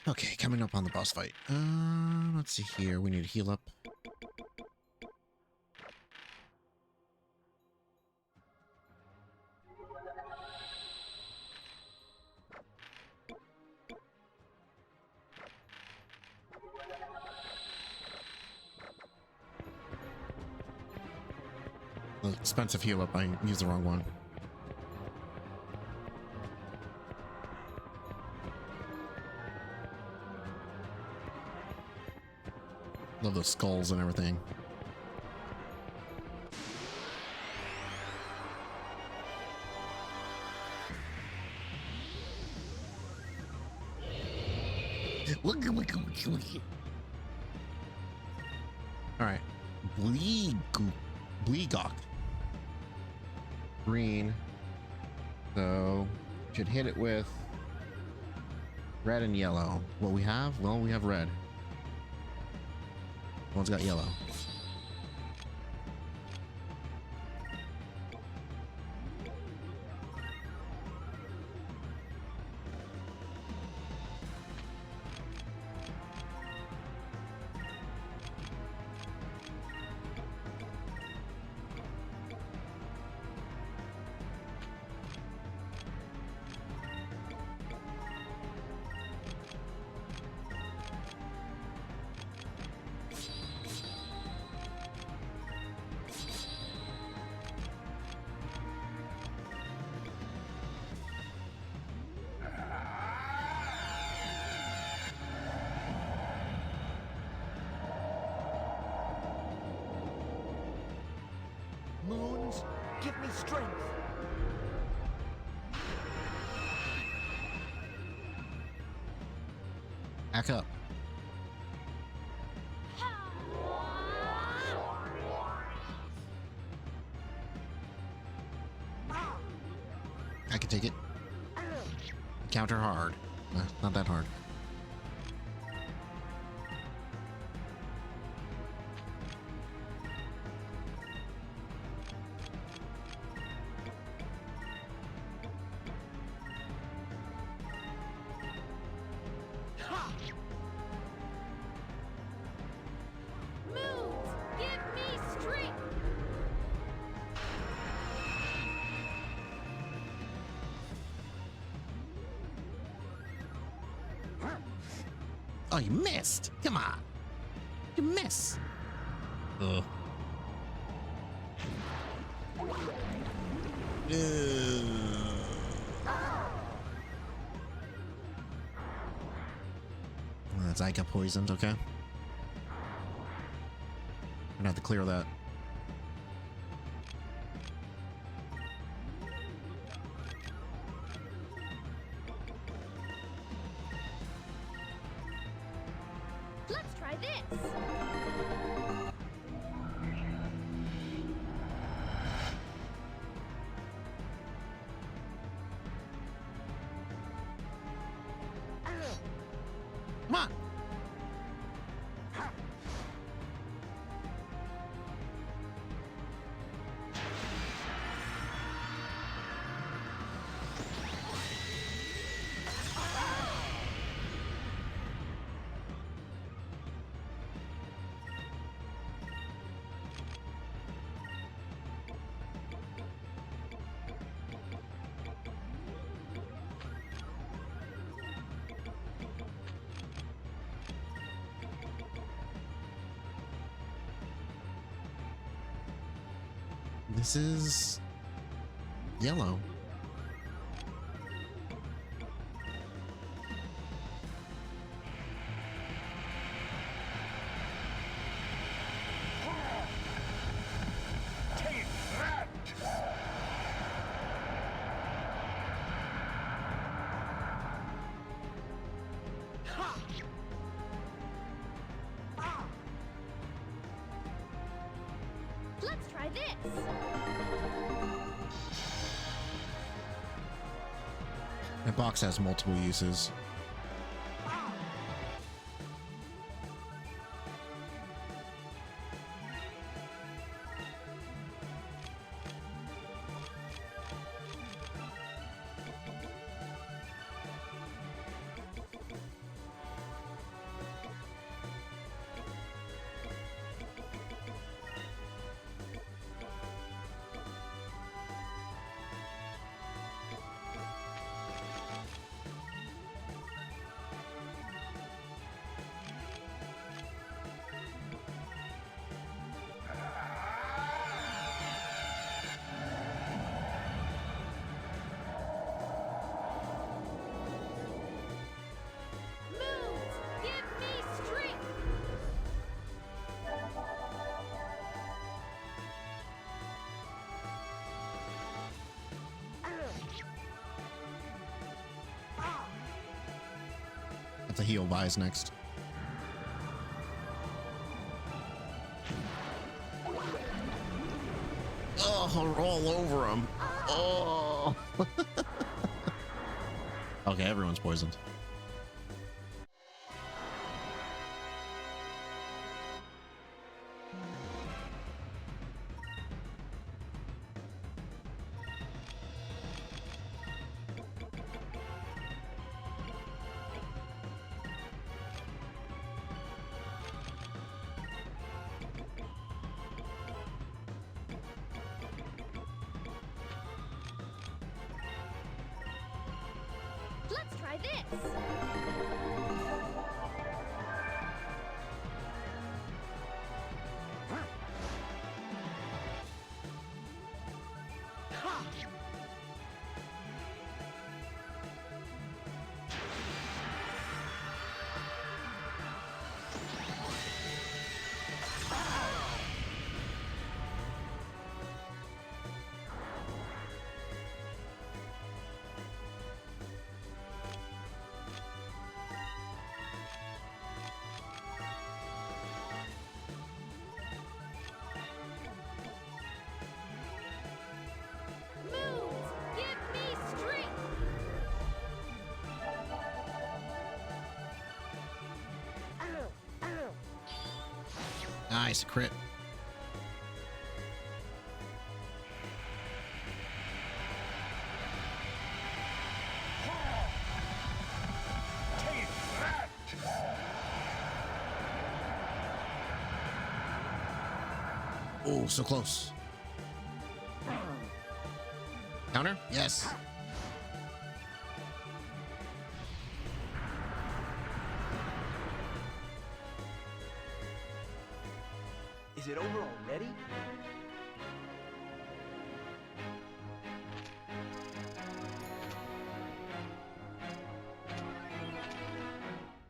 Okay, coming up on the boss fight. Let's see here. We need to heal up. The expensive heal up. I used the wrong one. Love those skulls and everything. Look. All right, Bleegok. Green. So should hit it with red and yellow. What we have? Well, we have red. One's got yellow. Moons, give me strength. Back up. take it. Counter hard. Not that hard. Moves, give me strength. Oh, you missed. Come on. You miss. Ugh. That's Ica poisoned, okay. I'm gonna have to clear that. Let's try this. Come on. This is yellow. Take that! Ha! Ah! Let's try this. That box has multiple uses. Moves, give me strength. That's a heal Vise next. Oh, roll over him. Oh. Okay, everyone's poisoned. Let's try this. Nice, crit. Take that! Oh, so close. Counter? Yes. Is it over already?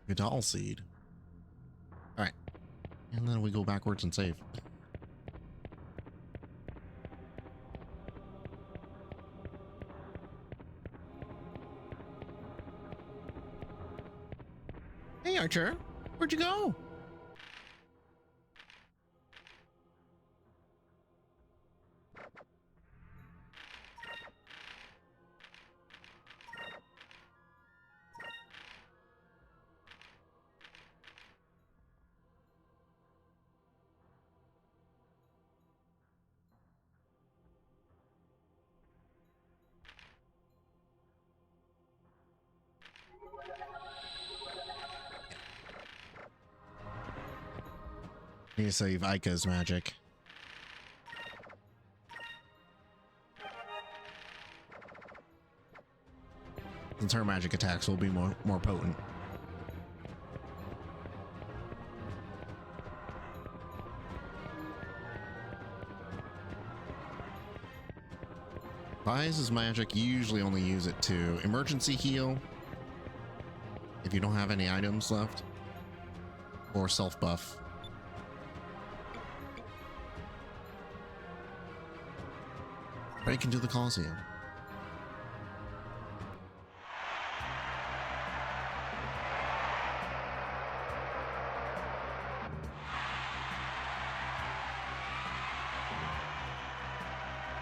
Vidal seed. All right. And then we go backwards and save. Hey, Archer. Where'd you go? Need to save Aika's magic. Since her magic attacks will be more potent. Vi's magic, you usually only use it to emergency heal if you don't have any items left, or self buff. Break into the Coliseum.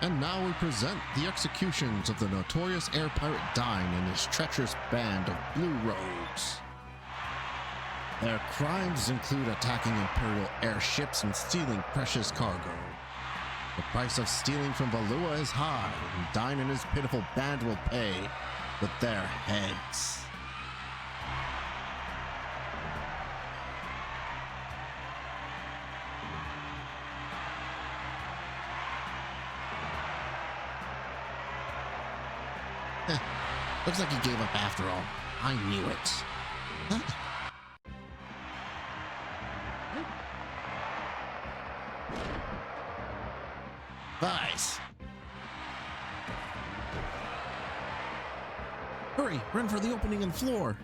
And now we present the executions of the notorious air pirate Dine and his treacherous band of blue rogues. Their crimes include attacking Imperial airships and stealing precious cargo. The price of stealing from Valua is high, and Dine and his pitiful band will pay with their heads. Looks like he gave up after all. I knew it. Vice. Hurry, run for the opening and floor.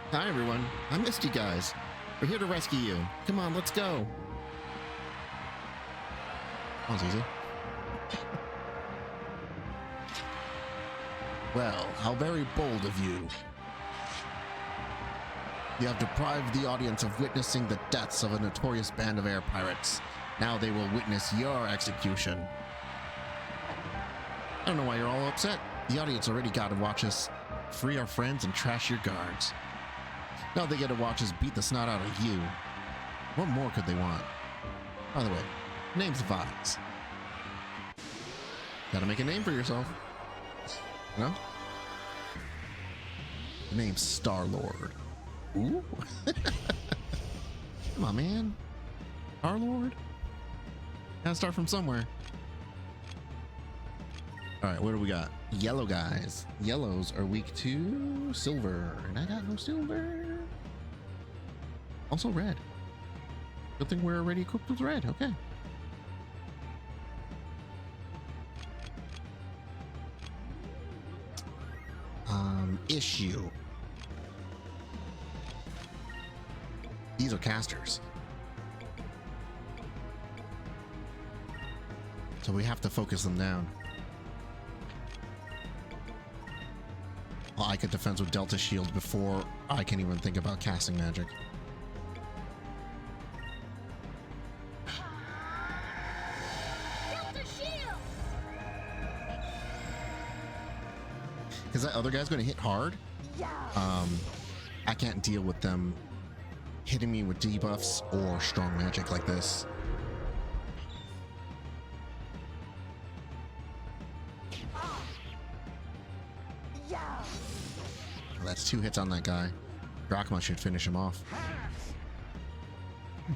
Hi everyone, I missed you guys. We're here to rescue you. Come on, let's go. That was easy. Well, how very bold of you. You have deprived the audience of witnessing the deaths of a notorious band of air pirates. Now they will witness your execution. I don't know why you're all upset. The audience already got to watch us free our friends and trash your guards. Now they get to watch us beat the snot out of you. What more could they want? By the way, name's Vibes. Gotta make a name for yourself. No? The name's Star-Lord. Ooh. Come on, man. Star-Lord? Gotta start from somewhere. Alright, what do we got? Yellow guys. Yellows are weak to silver. And I got no silver. Also red. Good thing we're already equipped with red. Okay. Issue. These are casters. So we have to focus them down. Well, I could defense with Delta Shield before I can even think about casting magic. Delta Shield! Because that other guy's going to hit hard. I can't deal with them hitting me with debuffs or strong magic like this. Well, that's 2 hits on that guy. Drachma should finish him off.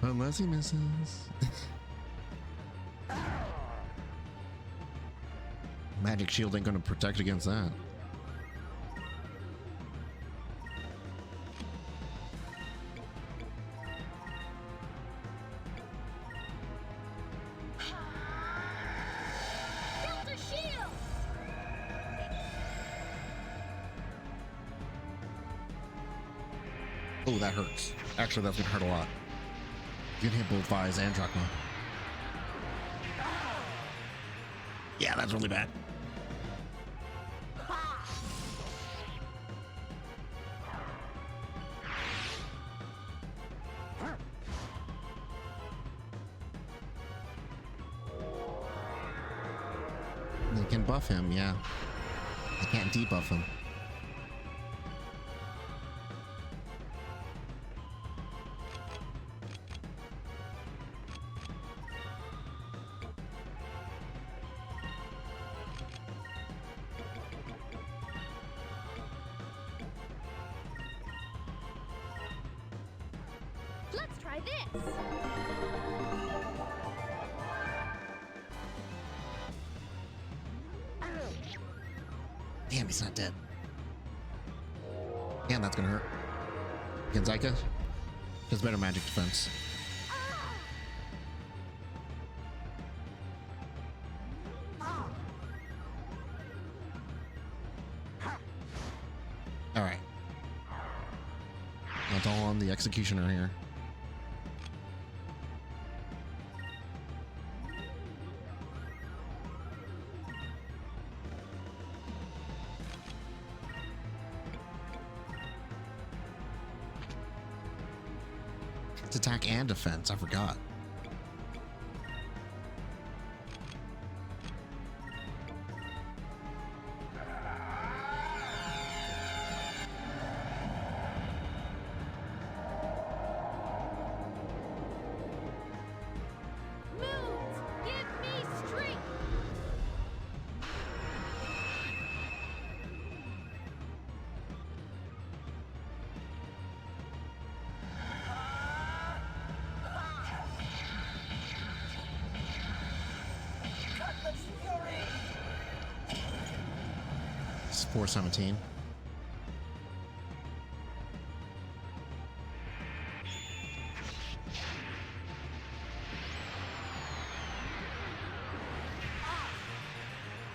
Unless he misses. Magic shield ain't gonna protect against that. Delta shield! Oh, that hurts. Actually, that's gonna hurt a lot. You can hit both Vi's and Drachma. Yeah, that's really bad. They can buff him, yeah. They can't debuff him. Let's try this! Damn, he's not dead. Damn, that's gonna hurt. Against Zyka? Does better magic defense. Alright. That's all on the executioner here. It's attack and defense, I forgot. Moons, give me strength! It's 417.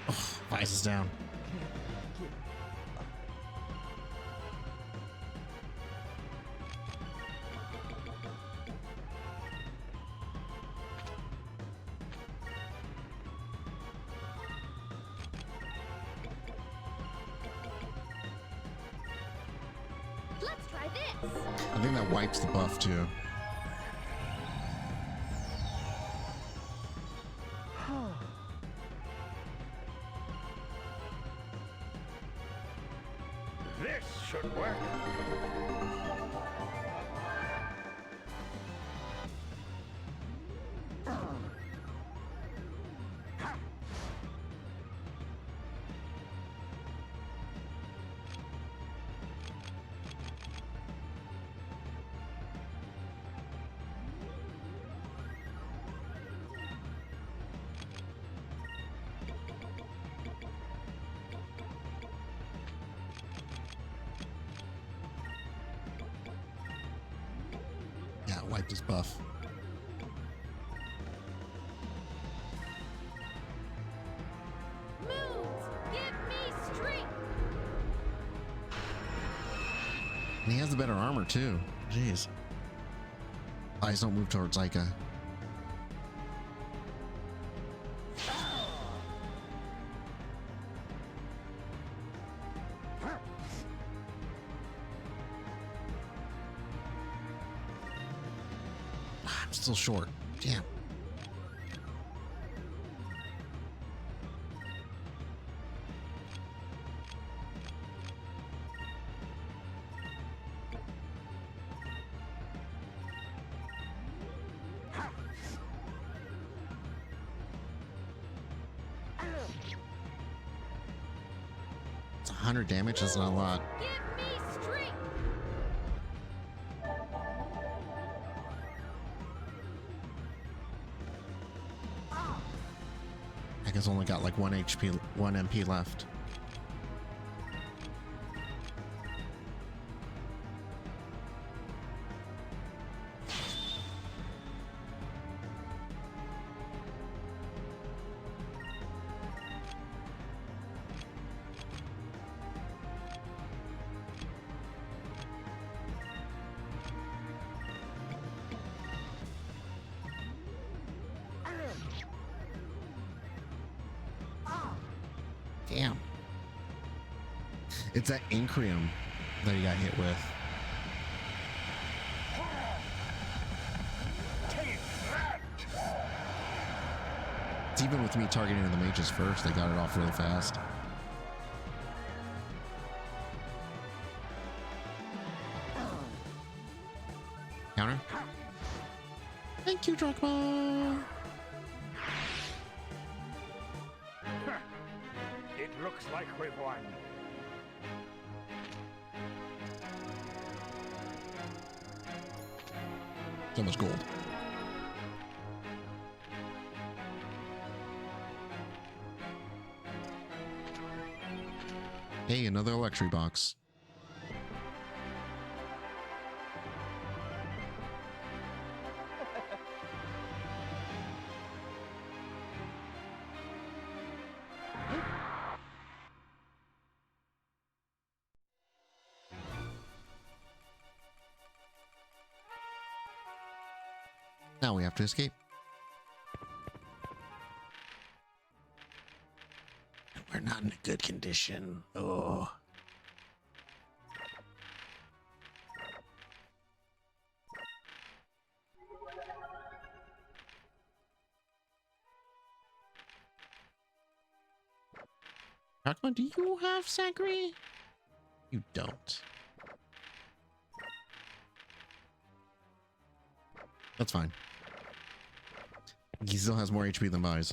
Oh, Vice is down. Let's try this! I think that wipes the buff too. This should work. Yeah, it wiped his buff. Moons, give me strength! And he has the better armor too. Jeez. Eyes don't move towards Zyka. I'm still short. Damn. 100 damage is not a lot. Give me strength. I guess only got like 1 HP, 1 MP left. Damn. It's that Incrium that he got hit with. Take that! It's even with me targeting the mages first, they got it off really fast. Counter. Thank you, Drachma. It looks like we've won. So much gold. Hey, another electric box. Now we have to escape. We're not in a good condition. Oh. Drachma, do you have Zachary? You don't. That's fine. He still has more HP than Vise.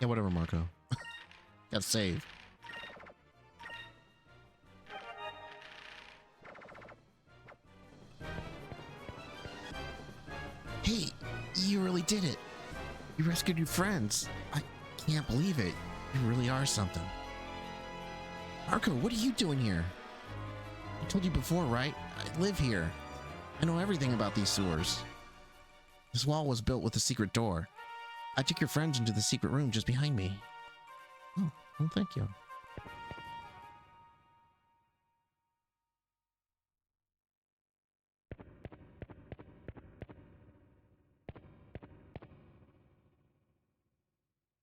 Yeah, whatever, Marco. Got save. Hey, you really did it. You rescued your friends. I can't believe it. You really are something. Marco, what are you doing here? I told you before, right? I live here. I know everything about these sewers. This wall was built with a secret door. I took your friends into the secret room just behind me. Oh, well, thank you.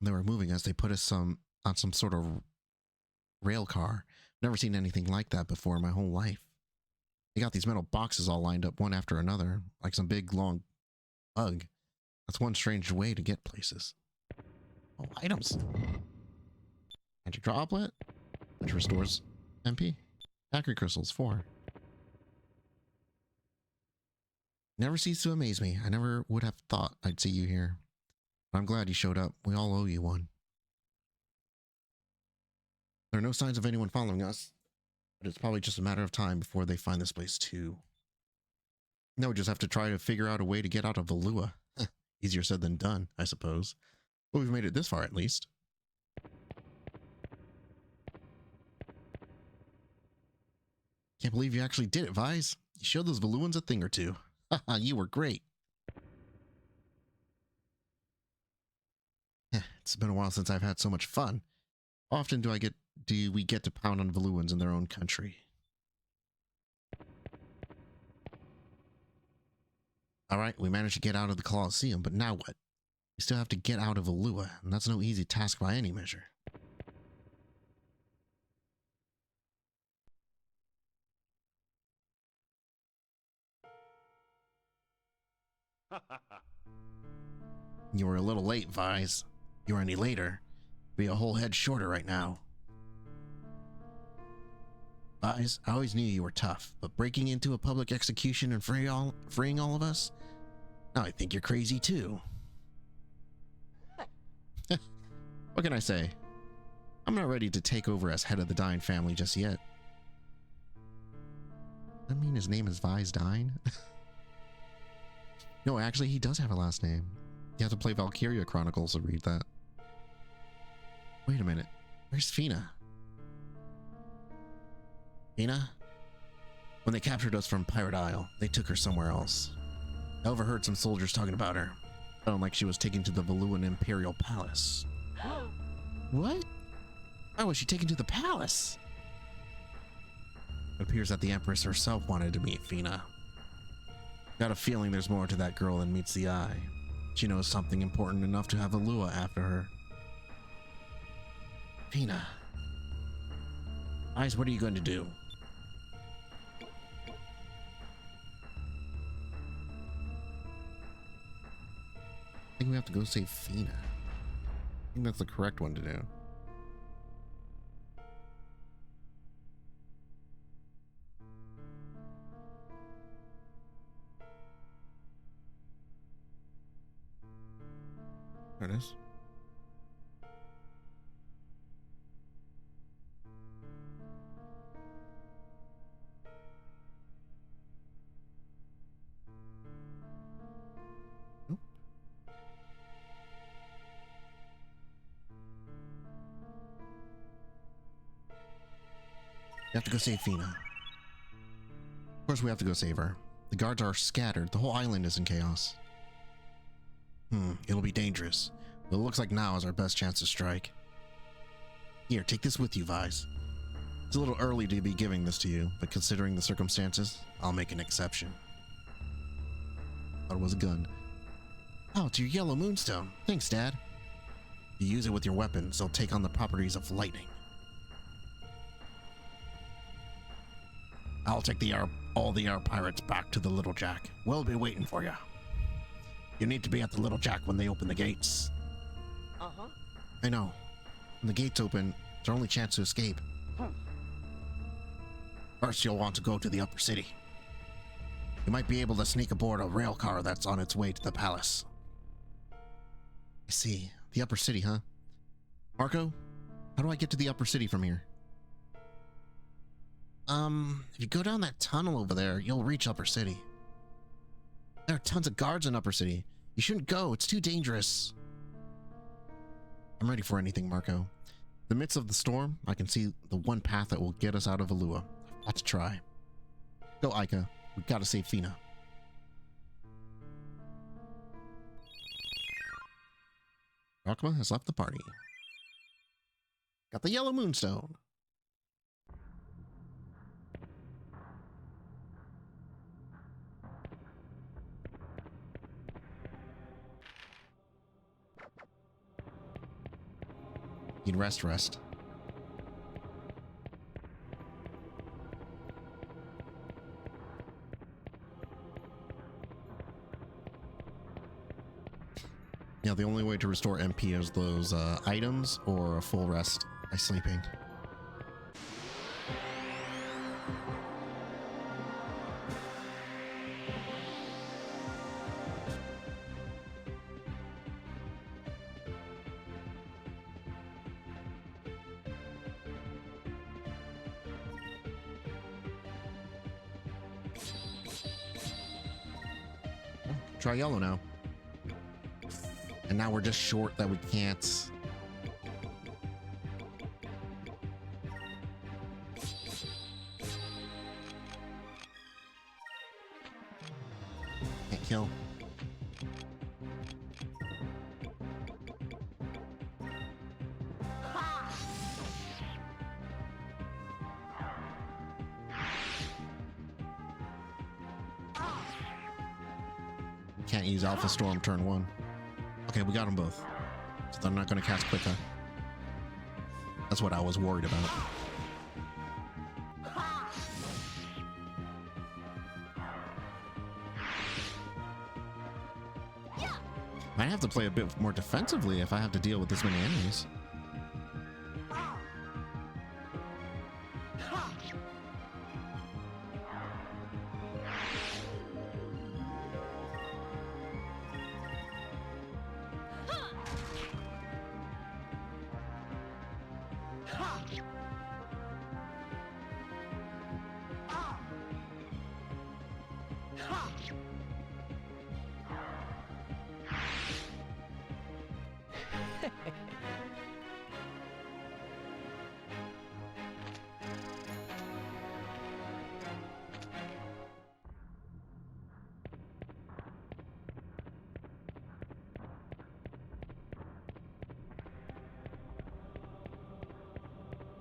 They were moving as they put us on some sort of rail car. Never seen anything like that before in my whole life. They got these metal boxes all lined up one after another, like some big long bug. That's one strange way to get places. Oh, items. Magic droplet, which restores MP. Accurate crystals, 4. Never cease to amaze me. I never would have thought I'd see you here. But I'm glad you showed up. We all owe you one. There are no signs of anyone following us, but it's probably just a matter of time before they find this place too. No, we just have to try to figure out a way to get out of Valua. Easier said than done, I suppose. But we've made it this far at least. Can't believe you actually did it, Vise. You showed those Valuans a thing or two. Haha, you were great. It's been a while since I've had so much fun. How often do we get to pound on Valuans in their own country? Alright, we managed to get out of the Colosseum, but now what? We still have to get out of Valua, and that's no easy task by any measure. You were a little late, Vise. If you were any later, you'd be a whole head shorter right now. I always knew you were tough, but breaking into a public execution and freeing all of us? Now I think you're crazy too. What can I say? I'm not ready to take over as head of the Dine family just yet. I mean, his name is Vise Dine? No, actually, he does have a last name. You have to play Valkyria Chronicles to read that. Wait a minute. Where's Fina? Fina? When they captured us from Pirate Isle, they took her somewhere else. I overheard some soldiers talking about her. Sounded like she was taken to the Valuan Imperial Palace. What? Why was she taken to the palace? It appears that the Empress herself wanted to meet Fina. Got a feeling there's more to that girl than meets the eye. She knows something important enough to have Valua after her. Fina. Eyes, what are you going to do? I think we have to go save Fina. I think that's the correct one to do. There it is. Nope. We have to go save Fina. Of course we have to go save her. The guards are scattered. The whole island is in chaos. It'll be dangerous. But it looks like now is our best chance to strike. Here, take this with you, Vise. It's a little early to be giving this to you, but considering the circumstances, I'll make an exception. Thought it was a gun. Oh, it's your yellow moonstone. Thanks, Dad. You use it with your weapons, they'll take on the properties of lightning. I'll take all the air pirates back to the Little Jack. We'll be waiting for you. You need to be at the Little Jack when they open the gates. Uh-huh. I know. When the gates open, it's our only chance to escape. First, you'll want to go to the upper city. You might be able to sneak aboard a rail car that's on its way to the palace. I see. The upper city, huh? Marco, how do I get to the upper city from here? If you go down that tunnel over there, you'll reach upper city. There are tons of guards in upper city. You shouldn't go. It's too dangerous. I'm ready for anything, Marco. In the midst of the storm, I can see the one path that will get us out of Valua. I've got to try. Go, Aika. We gotta save Fina. Rakma has left the party. Got the yellow moonstone. Need rest. Yeah, the only way to restore MP is those items or a full rest by sleeping. Try yellow now. And now we're just short that we can't. Can't kill. Can't use Alpha Storm turn 1. Okay, we got them both. So they're not going to cast quicker. That's what I was worried about. Might have to play a bit more defensively if I have to deal with this many enemies.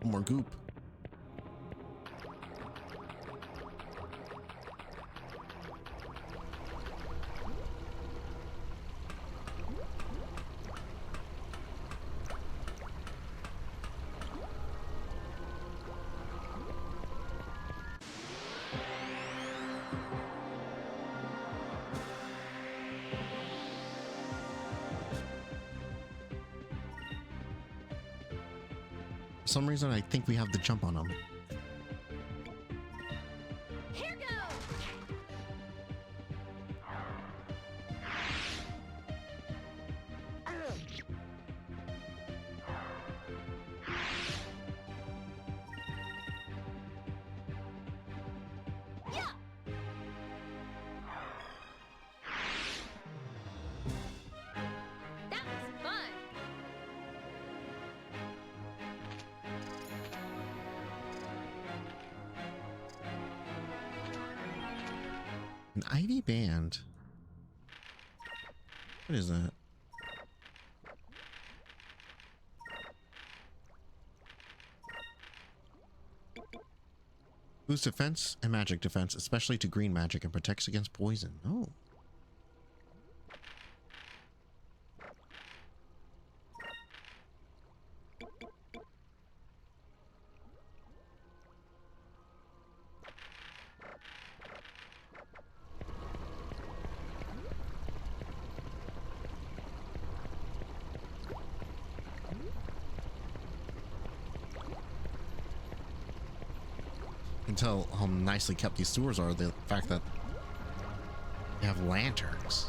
More goop. For some reason, I think we have the jump on them. Here goes! Yeah! That was fun! An Ivy band. What is that? Boosts defense and magic defense, especially to green magic, and protects against poison. Oh. Can tell how nicely kept these sewers are. The fact that they have lanterns.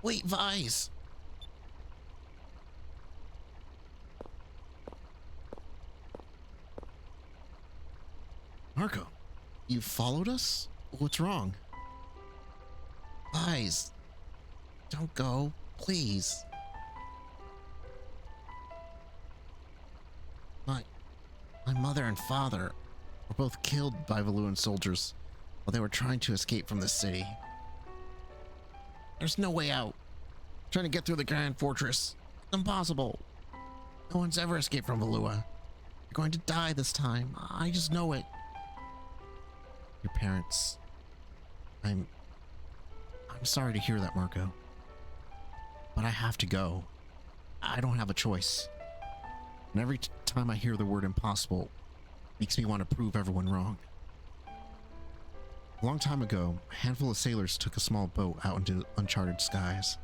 Wait, Vise. Marco, you followed us? What's wrong? Vise, don't go, please. My mother and father were both killed by Valuan soldiers while they were trying to escape from the city. There's no way out. Trying to get through the Grand Fortress. It's impossible. No one's ever escaped from Valua. You're going to die this time. I just know it. Your parents. I'm sorry to hear that, Marco. But I have to go. I don't have a choice. And every time I hear the word impossible, it makes me want to prove everyone wrong. A long time ago, a handful of sailors took a small boat out into uncharted skies.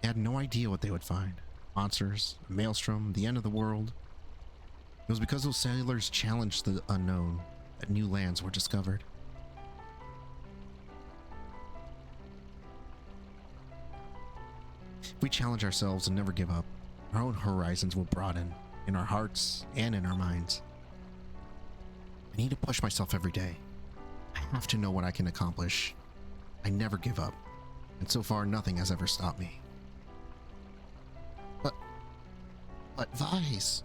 They had no idea what they would find. Monsters, a maelstrom, the end of the world. It was because those sailors challenged the unknown that new lands were discovered. If we challenge ourselves and never give up, our own horizons will broaden in our hearts and in our minds. I need to push myself every day. I have to know what I can accomplish. I never give up, and so far nothing has ever stopped me. But Vise,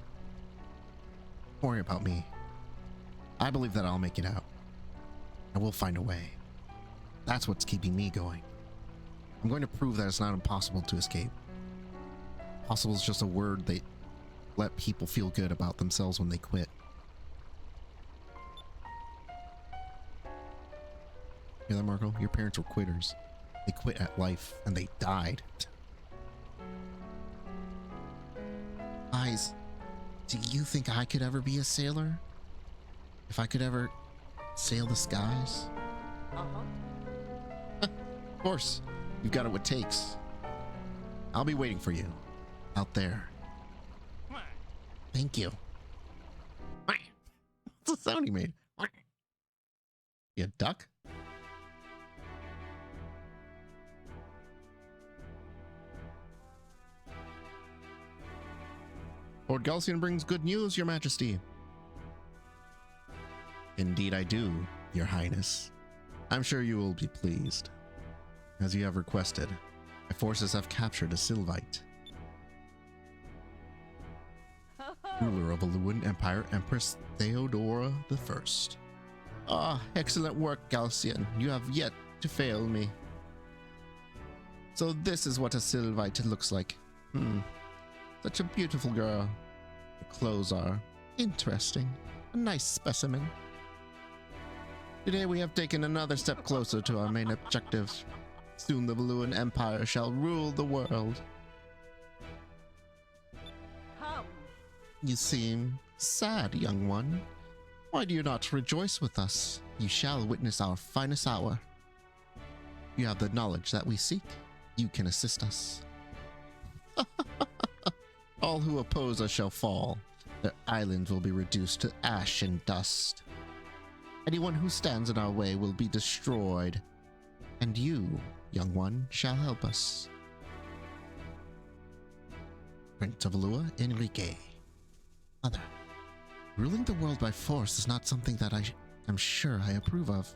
don't worry about me. I believe that I'll make it out. I will find a way. That's what's keeping me going. I'm going to prove that it's not impossible to escape. Possible is just a word they let people feel good about themselves when they quit. Hear that, Marco? Your parents were quitters. They quit at life and they died. Eyes, do you think I could ever be a sailor? If I could ever sail the skies? Of course. You've got what it takes. I'll be waiting for you. Out there. Thank you. What's the sound he made? You duck? Lord Galcian brings good news, Your Majesty. Indeed I do, Your Highness. I'm sure you will be pleased. As you have requested, my forces have captured a Sylvite, ruler of a Valuan Empire, Empress Theodora I. Ah, excellent work, Galcian. You have yet to fail me. So this is what a Sylvite looks like. Such a beautiful girl. The clothes are interesting. A nice specimen. Today we have taken another step closer to our main objective. Soon the Valuan Empire shall rule the world. You seem sad, young one. Why do you not rejoice with us? You shall witness our finest hour. You have the knowledge that we seek. You can assist us. All who oppose us shall fall. Their island will be reduced to ash and dust. Anyone who stands in our way will be destroyed. And you, young one, shall help us. Prince of Valua, Enrique. Mother, ruling the world by force is not something that I am sure I approve of.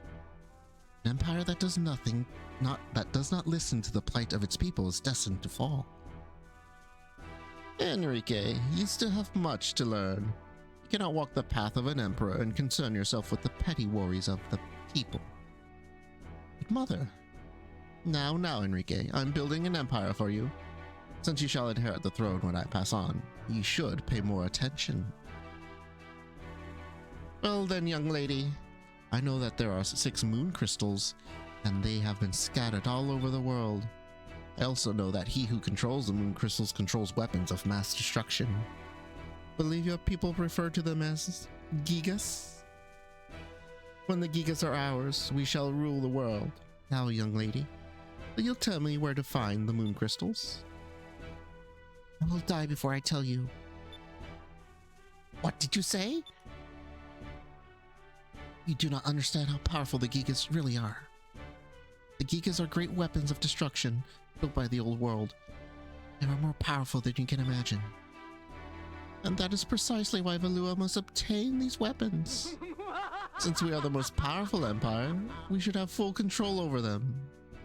An empire that does nothing, that does not listen to the plight of its people is destined to fall. Enrique, you still have much to learn. You cannot walk the path of an emperor and concern yourself with the petty worries of the people. But mother, now, Enrique, I'm building an empire for you. Since you shall inherit the throne when I pass on, you should pay more attention. Well then, young lady, I know that there are 6 moon crystals, and they have been scattered all over the world. I also know that he who controls the moon crystals controls weapons of mass destruction. Believe your people refer to them as Gigas? When the Gigas are ours, we shall rule the world. Now, young lady, will you tell me where to find the moon crystals? I will die before I tell you. What did you say? You do not understand how powerful the Gigas really are. The Gigas are great weapons of destruction built by the old world. They are more powerful than you can imagine. And that is precisely why Valua must obtain these weapons. Since we are the most powerful empire, we should have full control over them.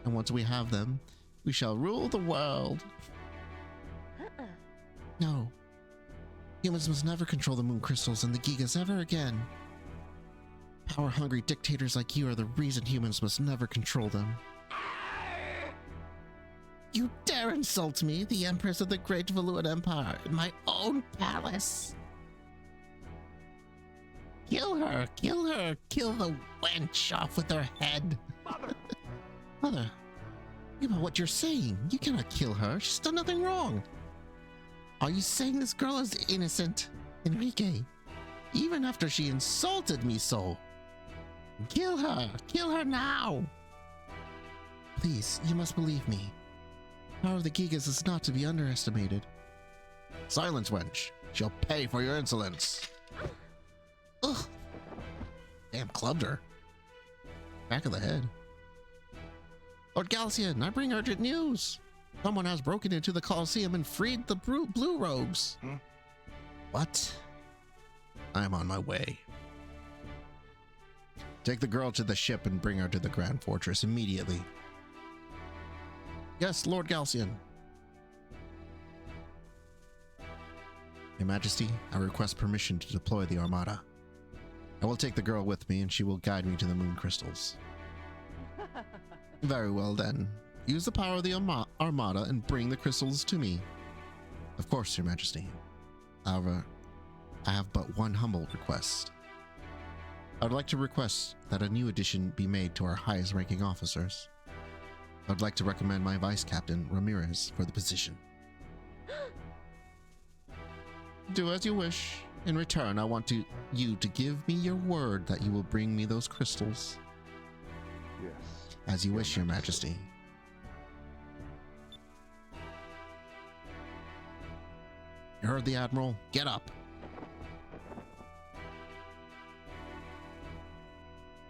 And once we have them, we shall rule the world. No. Humans must never control the moon crystals and the Gigas ever again. Power-hungry dictators like you are the reason humans must never control them. You dare insult me, the Empress of the Great Valuan Empire, in my own palace? Kill her! Kill her! Kill the wench off with her head! Mother, think about what you're saying. You cannot kill her. She's done nothing wrong. Are you saying this girl is innocent, Enrique? Even after she insulted me so? Kill her! Kill her now! Please, you must believe me. The power of the Gigas is not to be underestimated. Silence, wench. She'll pay for your insolence. Ugh. Damn, clubbed her. Back of the head. Lord Galcian, I bring urgent news. Someone has broken into the Colosseum and freed the blue robes. What? I'm on my way. Take the girl to the ship and bring her to the Grand Fortress immediately. Yes, Lord Galcian. Your Majesty, I request permission to deploy the Armada. I will take the girl with me and she will guide me to the moon crystals. Very well then. Use the power of the Armada and bring the crystals to me. Of course, Your Majesty. However, I have but one humble request. I would like to request that a new addition be made to our highest ranking officers. I would like to recommend my Vice Captain, Ramirez, for the position. Do as you wish. In return, I want you to give me your word that you will bring me those crystals. Yes. As you wish, Your Majesty. You heard the Admiral? Get up!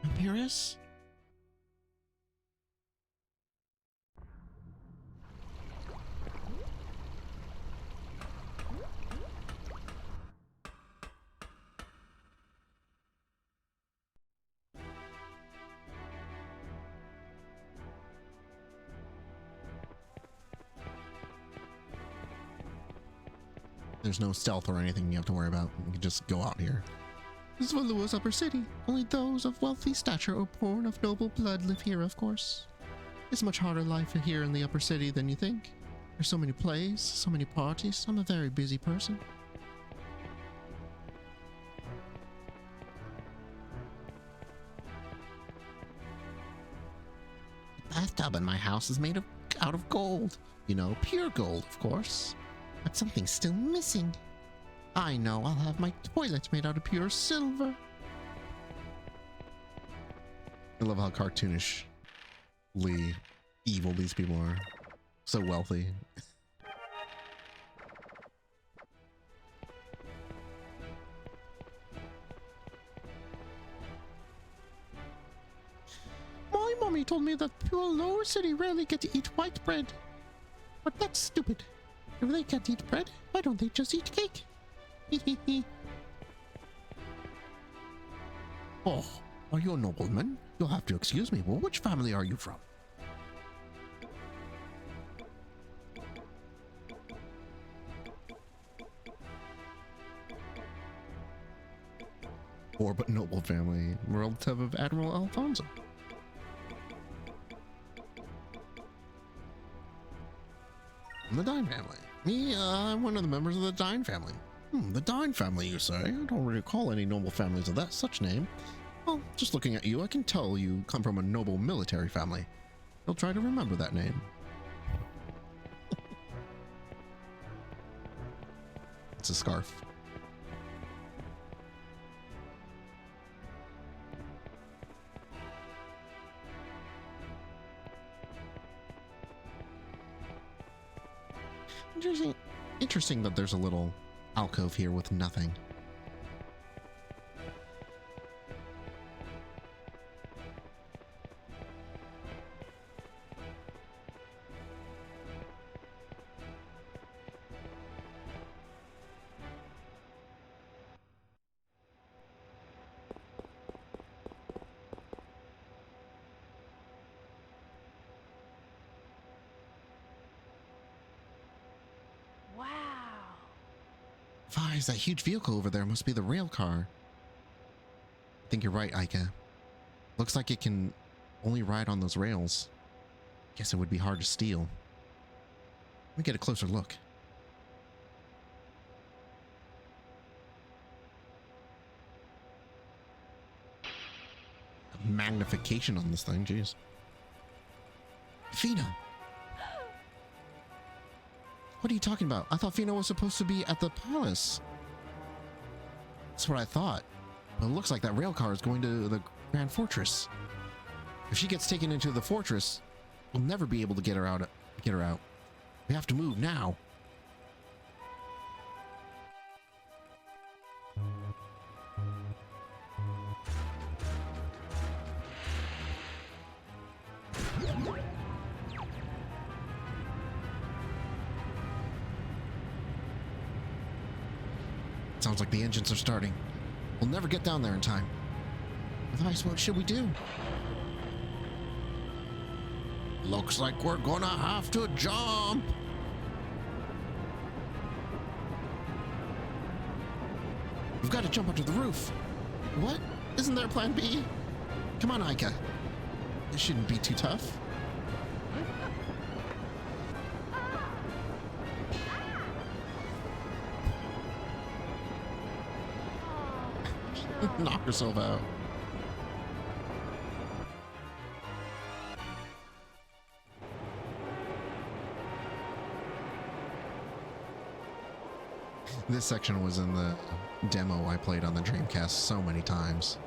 Imperius? There's no stealth or anything you have to worry about. You can just go out here. This is Valua's upper city. Only those of wealthy stature or born of noble blood live here, of course. It's a much harder life here in the upper city than you think. There's so many plays, so many parties. I'm a very busy person. The bathtub in my house is made out of gold. You know, pure gold, of course. But something's still missing. I know, I'll have my toilet made out of pure silver. I love how cartoonishly evil these people are. So wealthy. My mommy told me that people in lower city rarely get to eat white bread. But that's stupid. If they can't eat bread, why don't they just eat cake? Oh, are you a nobleman? You'll have to excuse me, but which family are you from? Poor but noble family, relative of Admiral Alfonso. The Dine family. Me, I'm one of the members of the Dine family. The Dine family, you say? I don't recall any noble families of that such name. Well, just looking at you, I can tell you come from a noble military family. I'll try to remember that name. It's a scarf. Interesting that there's a little alcove here with nothing. That huge vehicle over there must be the rail car. I think you're right, Aika. Looks like it can only ride on those rails. Guess it would be hard to steal. Let me get a closer look. The magnification on this thing, jeez. Fina! What are you talking about? I thought Fina was supposed to be at the palace. That's what I thought. But it looks like that rail car is going to the Grand Fortress. If she gets taken into the fortress, we'll never be able to get her out. We have to move now. Sounds like the engines are starting. We'll never get down there in time. Advice, what should we do? Looks like we're gonna have to jump. We've got to jump onto the roof. What? Isn't there a plan B? Come on, Aika. This shouldn't be too tough. Knock herself out. This section was in the demo I played on the Dreamcast so many times.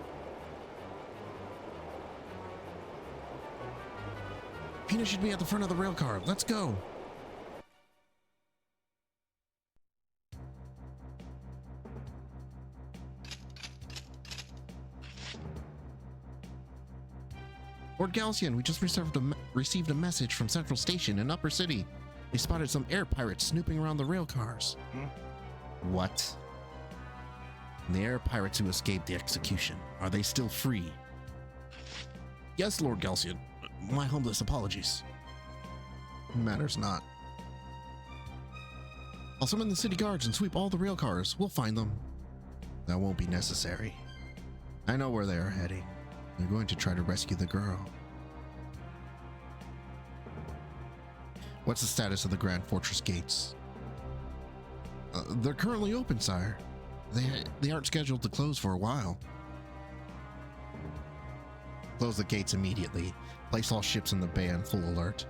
Pina should be at the front of the rail car. Let's go. Lord Galcian, we just received a message from Central Station in Upper City. They spotted some air pirates snooping around the rail cars. What? The air pirates who escaped the execution, are they still free? Yes, Lord Galcian. My humblest apologies. Matters not. I'll summon the city guards and sweep all the rail cars. We'll find them. That won't be necessary. I know where they are heading. They're going to try to rescue the girl. What's the status of the Grand Fortress gates? They're currently open, sire. They aren't scheduled to close for a while. Close the gates immediately. Place all ships in the bay on full alert.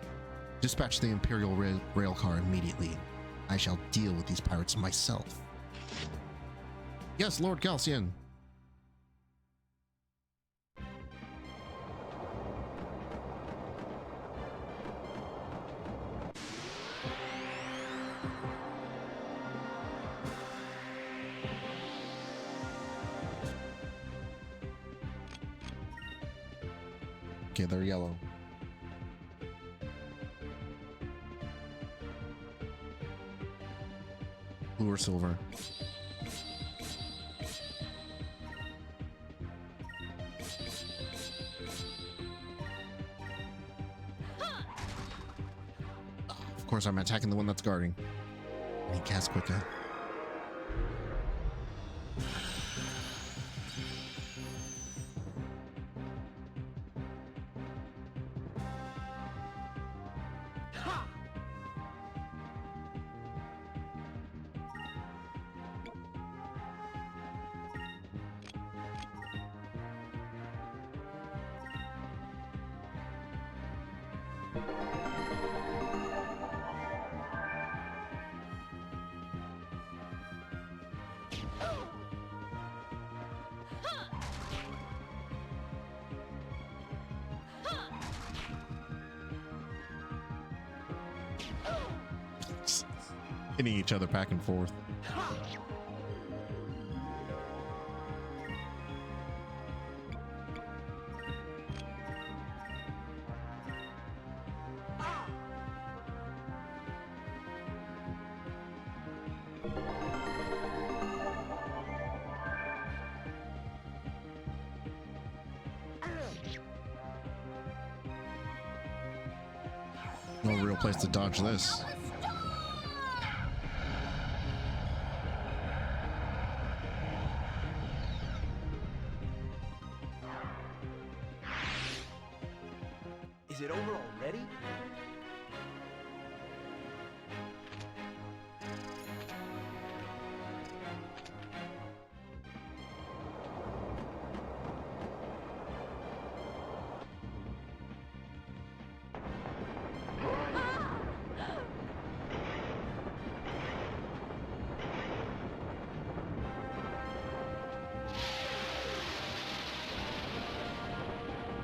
Dispatch the Imperial rail car immediately. I shall deal with these pirates myself. Yes, Lord Calcian. Okay, they're yellow. Blue or silver. Of course, I'm attacking the one that's guarding. And he casts quicker. Hitting each other back and forth. No real place to dodge this. Is it over already?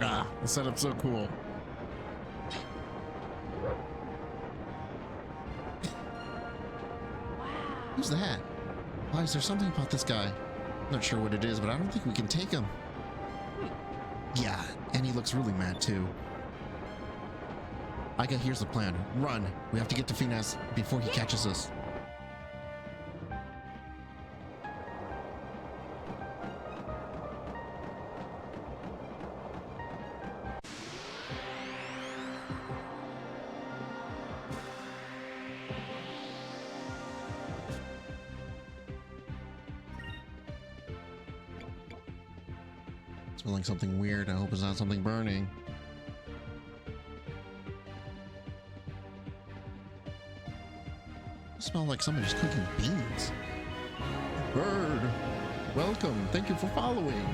Ah, the setup's so cool. Who's that? Why is there something about this guy? Not sure what it is, but I don't think we can take him. Yeah, and he looks really mad too. Iga, here's the plan. Run. We have to get to Finas before he catches us. Smelling something weird. I hope it's not something burning. It smells like somebody's cooking beans. Bird, welcome. Thank you for following.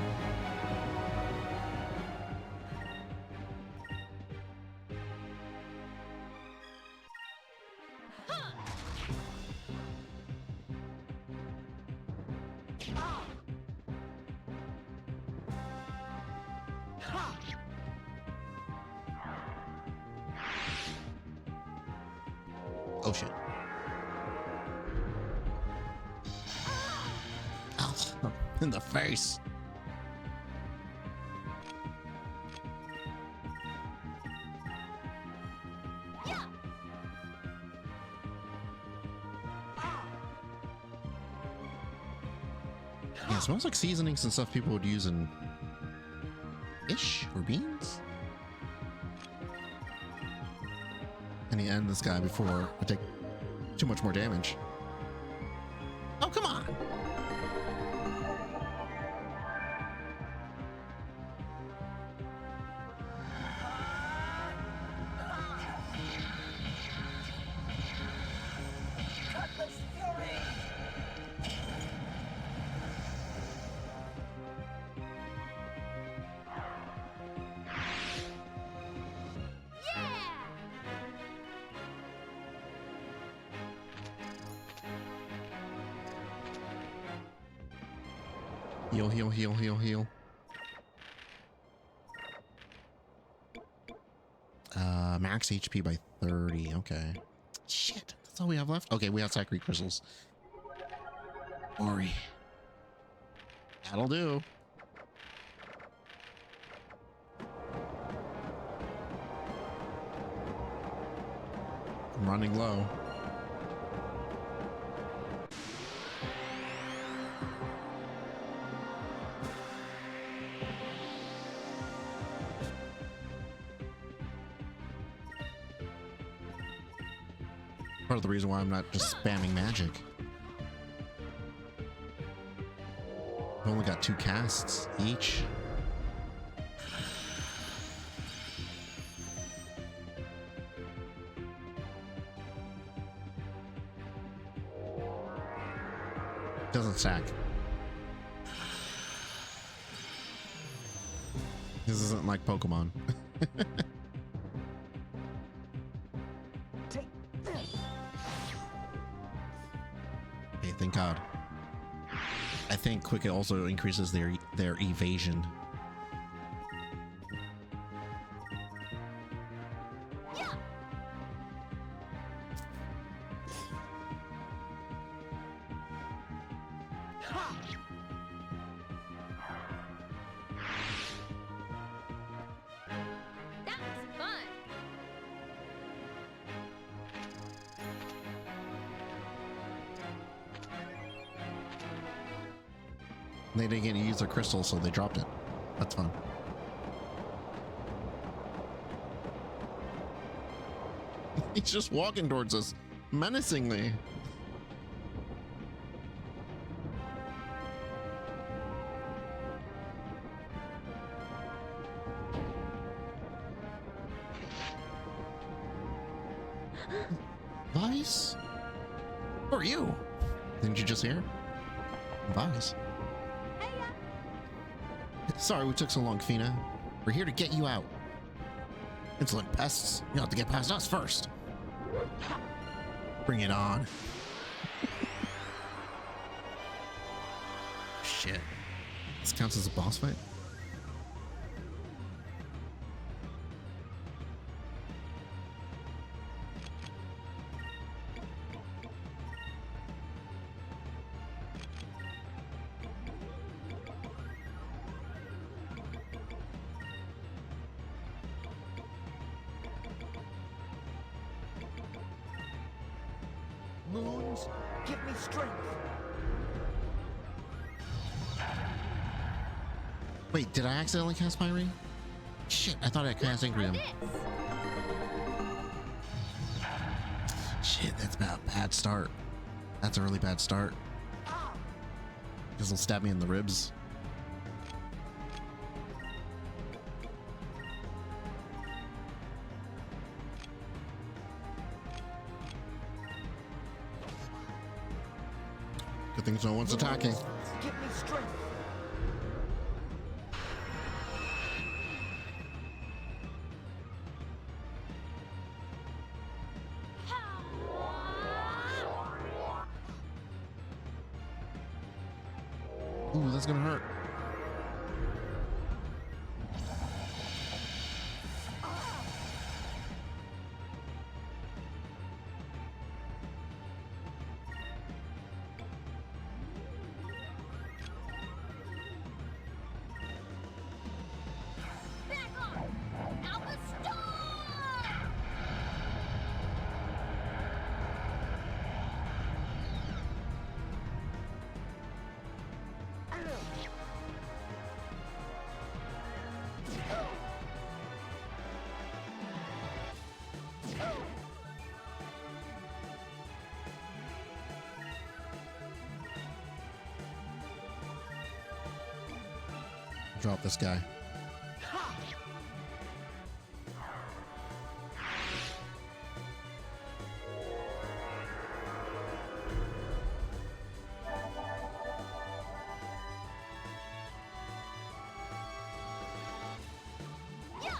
Oh shit. Ow, in the face. Yeah, it smells like seasonings and stuff people would use in fish or beans. And he end this guy before I take too much more damage. Oh, come on! Heal, heal, heal, heal, heal. Max HP by 30. Okay. Shit. That's all we have left. Okay, we have Sacred Crystals. Ori. That'll do. I'm running low. Part of the reason why I'm not just spamming magic. I've only got 2 casts each. Doesn't stack. This isn't like Pokemon. Okay, thank God. I think Quick also increases their evasion. That was fun. They didn't get to use their crystal, so they dropped it. That's fun. He's just walking towards us menacingly. Vice? Who are you? Didn't you just hear? Vice. Sorry we took so long, Fina. We're here to get you out. Insolent pests, you'll have to get past us first. Bring it on. Shit. This counts as a boss fight? Moons, give me strength. Wait, did I accidentally cast Pyre? Shit, I thought I cast Ingrium. Shit, that's about a bad start. That's a really bad start. Because he'll stab me in the ribs. Good thing no one's attacking. Give me strength. Ooh, that's gonna hurt. Back off. Alpha Storm! Drop this guy. Yeah!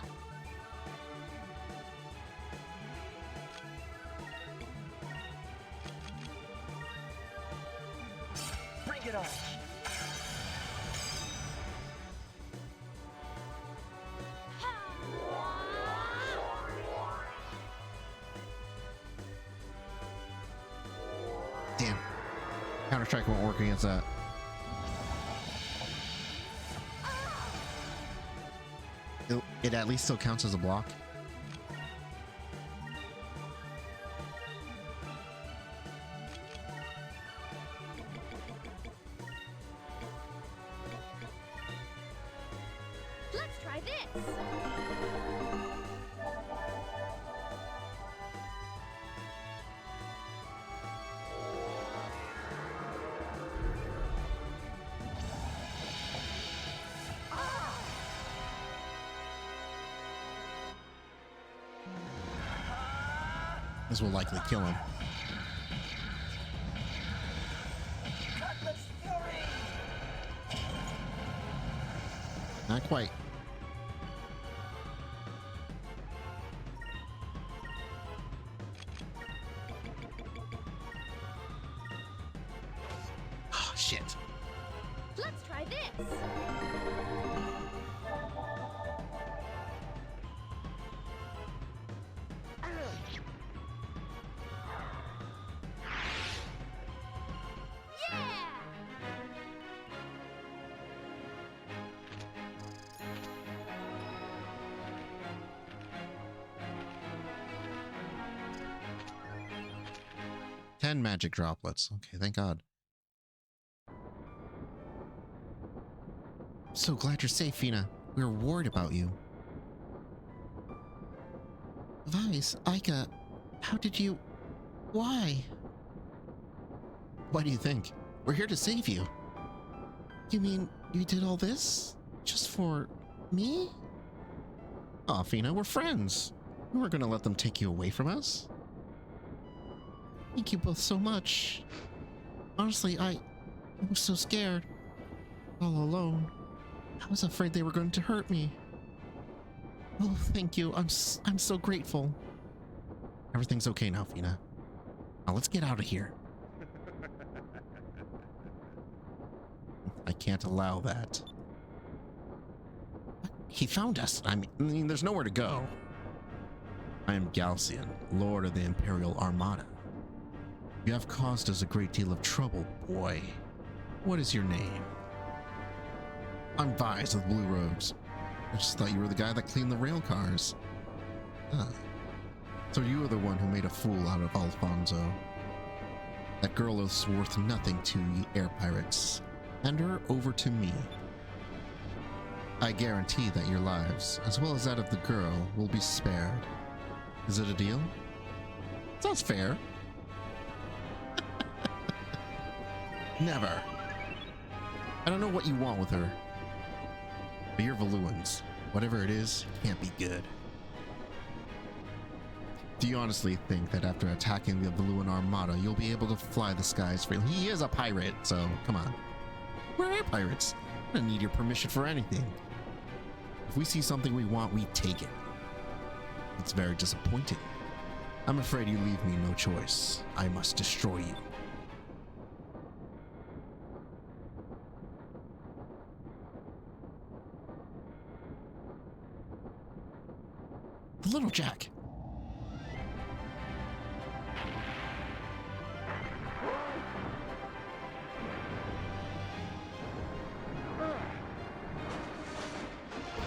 Bring it on. Damn. Counter-Strike won't work against that. It at least still counts as a block. Let's try this. This will likely kill him. Not quite. Oh, shit. Let's try this. Yeah! 10 magic droplets. Okay, thank God. So glad you're safe, Fina. We were worried about you. Vice, Aika, how did you... Why? What do you think? We're here to save you. You mean you did all this? Just for me? Aw, Fina, we're friends. We weren't gonna let them take you away from us. Thank you both so much. Honestly, I was so scared. All alone. I was afraid they were going to hurt me. Oh, thank you. I'm so grateful. Everything's okay now, Fina. Now let's get out of here. I can't allow that. He found us. I mean, there's nowhere to go. I am Galcian, Lord of the Imperial Armada. You have caused us a great deal of trouble, boy. What is your name? I'm Vise with Blue Robes. I just thought you were the guy that cleaned the rail cars. Ah. So you were the one who made a fool out of Alfonso. That girl is worth nothing to you air pirates. Hand her over to me. I guarantee that your lives, as well as that of the girl, will be spared. Is it a deal? Sounds fair. Never. I don't know what you want with her, but you're Valuans. Whatever it is, can't be good. Do you honestly think that after attacking the Valuan Armada, you'll be able to fly the skies freely? He is a pirate, so come on. We're air pirates. I don't need your permission for anything. If we see something we want, we take it. It's very disappointing. I'm afraid you leave me no choice. I must destroy you. The little Jack.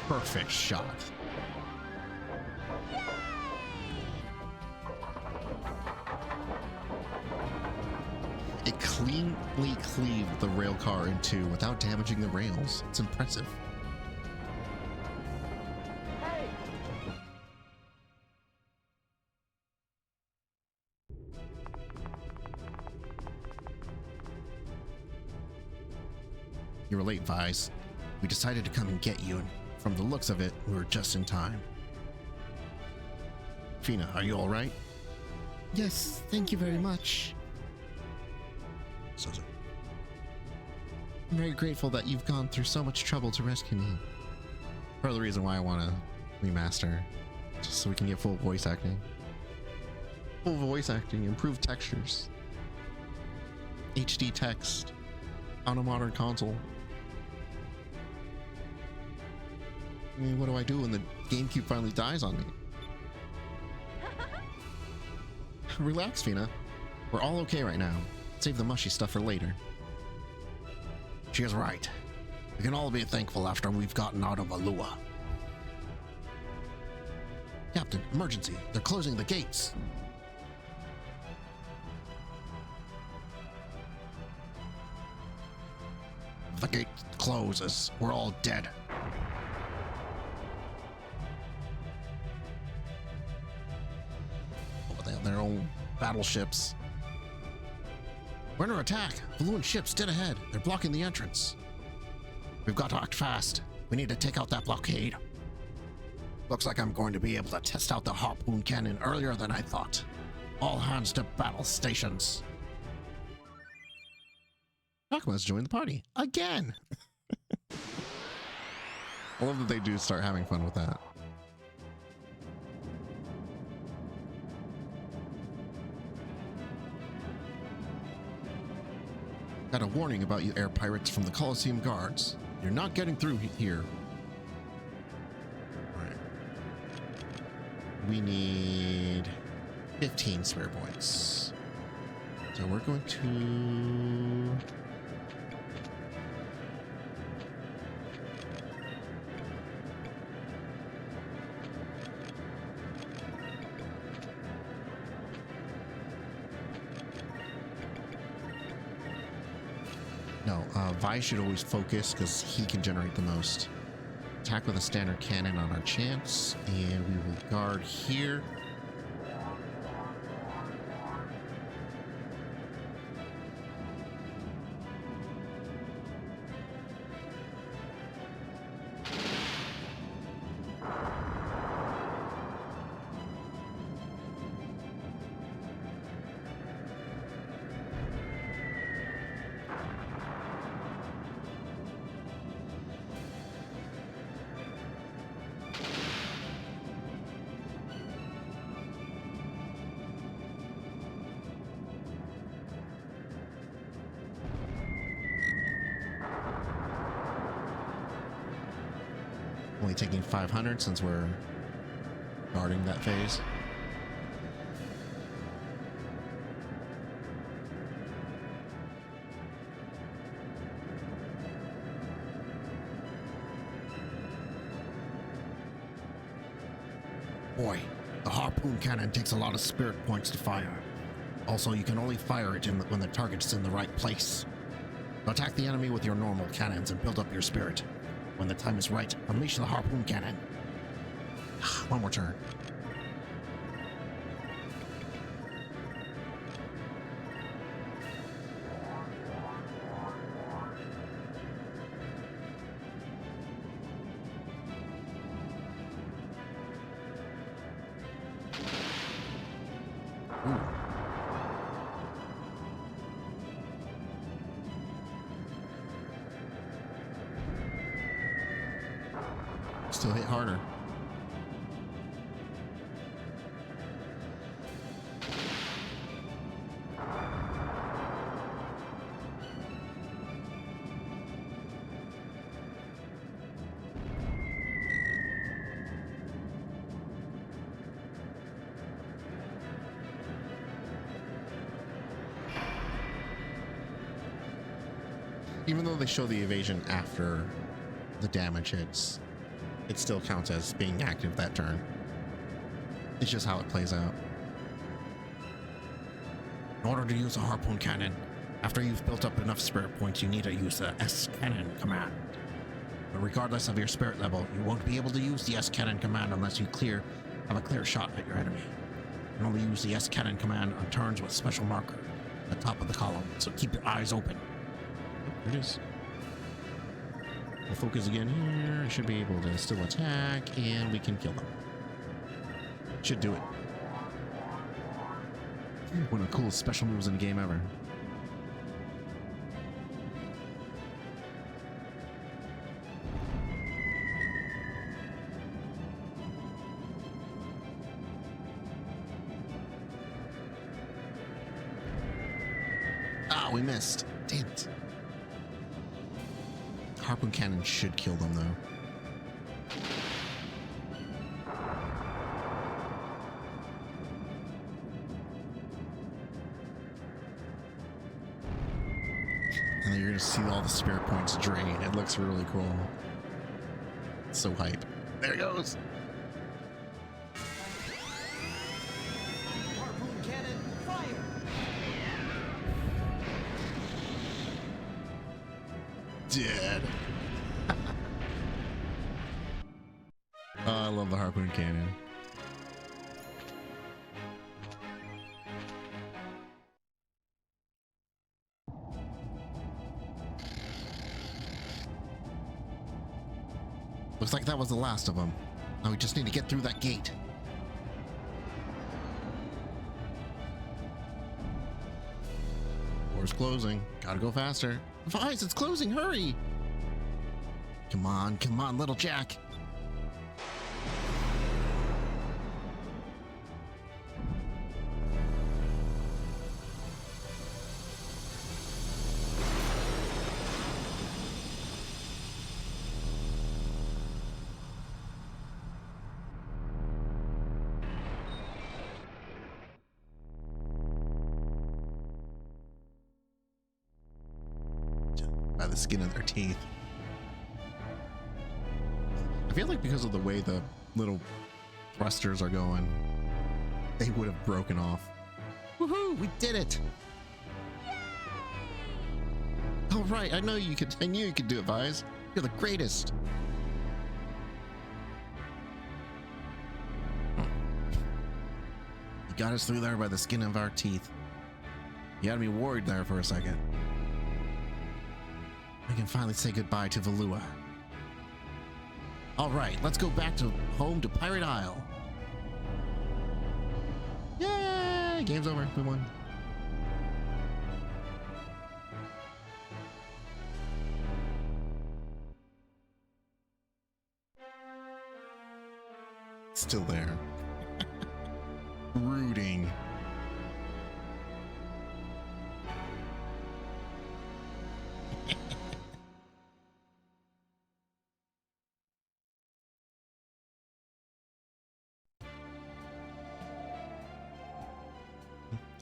Perfect shot. It cleanly cleaved the rail car in two without damaging the rails. It's impressive. Hey! You were late, Vise. We decided to come and get you, and from the looks of it, we were just in time. Fina, are you all right? Yes, thank you very much. I'm very grateful that you've gone through so much trouble to rescue me. Part of the reason why I want to remaster, just so we can get full voice acting. Full voice acting, improved textures, HD text on a modern console. I mean, what do I do when the GameCube finally dies on me? Relax, Fina. We're all okay right now. Save the mushy stuff for later. She is right. We can all be thankful after we've gotten out of Valua. Captain, emergency. They're closing the gates. If the gate closes, we're all dead. Oh, they have their own battleships. We're under attack. Valuan ships dead ahead. They're blocking the entrance. We've got to act fast. We need to take out that blockade. Looks like I'm going to be able to test out the harpoon cannon earlier than I thought. All hands to battle stations. Takma's joined the party again. I love that they do start having fun with that. Got a warning about you air pirates from the Colosseum guards. You're not getting through here. Alright. We need 15 spare points. So we're going to... No, Vi should always focus because he can generate the most. Attack with a standard cannon on our chance, and we will guard here. Only taking 500 since we're guarding that phase. Boy, the harpoon cannon takes a lot of spirit points to fire. Also, you can only fire it when the target's in the right place. Attack the enemy with your normal cannons and build up your spirit. When the time is right, unleash the harpoon cannon. One more turn. Ooh. Still hit harder. Even though they show the evasion after the damage hits, it still counts as being active that turn. It's just how it plays out. In order to use a harpoon cannon, after you've built up enough spirit points, you need to use the S cannon command. But regardless of your spirit level, you won't be able to use the S cannon command unless you have a clear shot at your enemy. You can only use the S cannon command on turns with special marker at the top of the column, so keep your eyes open. There it is. We'll focus again here. Should be able to still attack, and we can kill them. Should do it. One of the coolest special moves in the game ever. Ah, we missed. Damn it. Harpoon cannon should kill them, though. And then you're gonna see all the spirit points drain. It looks really cool. So hype. There it goes. Harpoon cannon, fire! Dead. Oh, I love the harpoon cannon. Looks like that was the last of them. Now we just need to get through that gate. Door's closing. Gotta go faster. Vice, it's closing. Hurry! Come on, little Jack. By the skin of their teeth. I feel like because of the way the little thrusters are going, they would have broken off. Woohoo! We did it! All right, I knew you could do it, Vise. You're the greatest. You got us through there by the skin of our teeth. You had me worried there for a second. We can finally say goodbye to Valua. All right, let's go back to home to Pirate Isle. Yay! Game's over. We won. Still there. Rooting.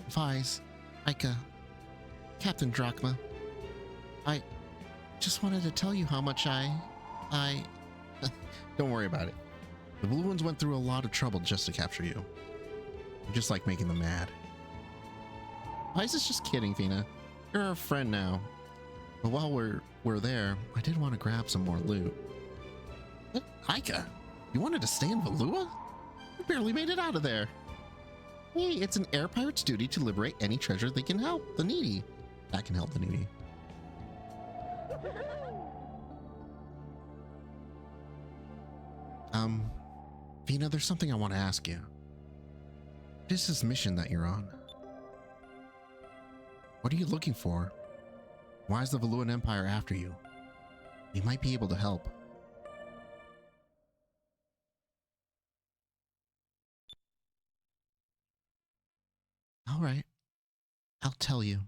Vise, Ica, Captain Drachma, I just wanted to tell you how much I don't worry about it. The Blue Ones went through a lot of trouble just to capture you. You just like making them mad. Vise is just kidding, Fina. You're our friend now. But while we're there, I did want to grab some more loot. What? Ica, you wanted to stay in Valua? You barely made it out of there. Hey, it's an air pirate's duty to liberate any treasure they can help the needy. That can help the needy. Vina, there's something I want to ask you. What is this mission that you're on? What are you looking for? Why is the Valuan Empire after you? We might be able to help. All right, I'll tell you.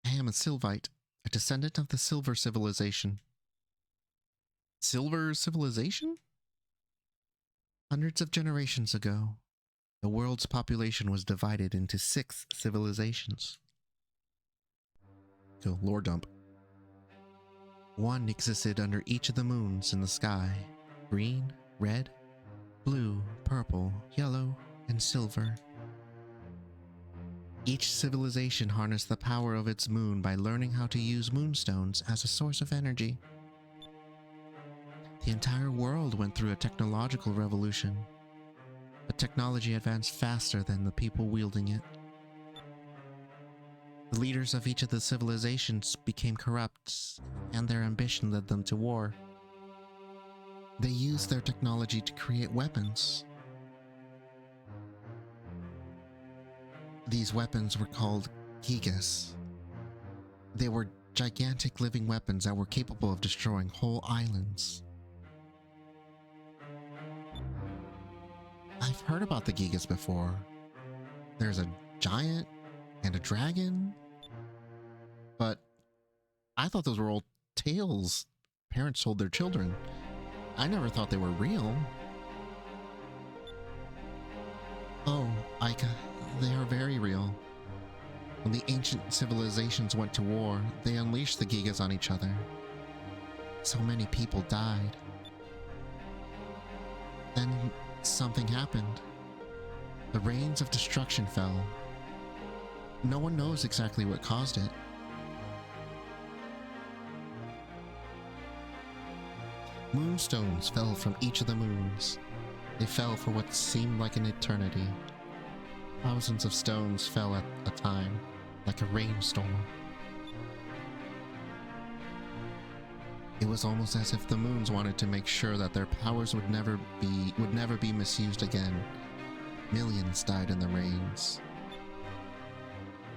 I am a Sylvite, a descendant of the Silver Civilization. Silver Civilization? Hundreds of generations ago, the world's population was divided into 6 civilizations. Go, lore dump. One existed under each of the moons in the sky. Green, red, blue, purple, yellow, and silver. Each civilization harnessed the power of its moon by learning how to use moonstones as a source of energy. The entire world went through a technological revolution, but technology advanced faster than the people wielding it. The leaders of each of the civilizations became corrupt, and their ambition led them to war. They used their technology to create weapons. These weapons were called Gigas. They were gigantic living weapons that were capable of destroying whole islands. I've heard about the Gigas before. There's a giant and a dragon, but I thought those were all tales parents told their children. I never thought they were real. Oh, Ica, they are very real. When the ancient civilizations went to war, they unleashed the Gigas on each other. So many people died. Then something happened. The rains of destruction fell. No one knows exactly what caused it. Moonstones fell from each of the moons. They fell for what seemed like an eternity. Thousands of stones fell at a time, like a rainstorm. It was almost as if the moons wanted to make sure that their powers would never be misused again. Millions died in the rains.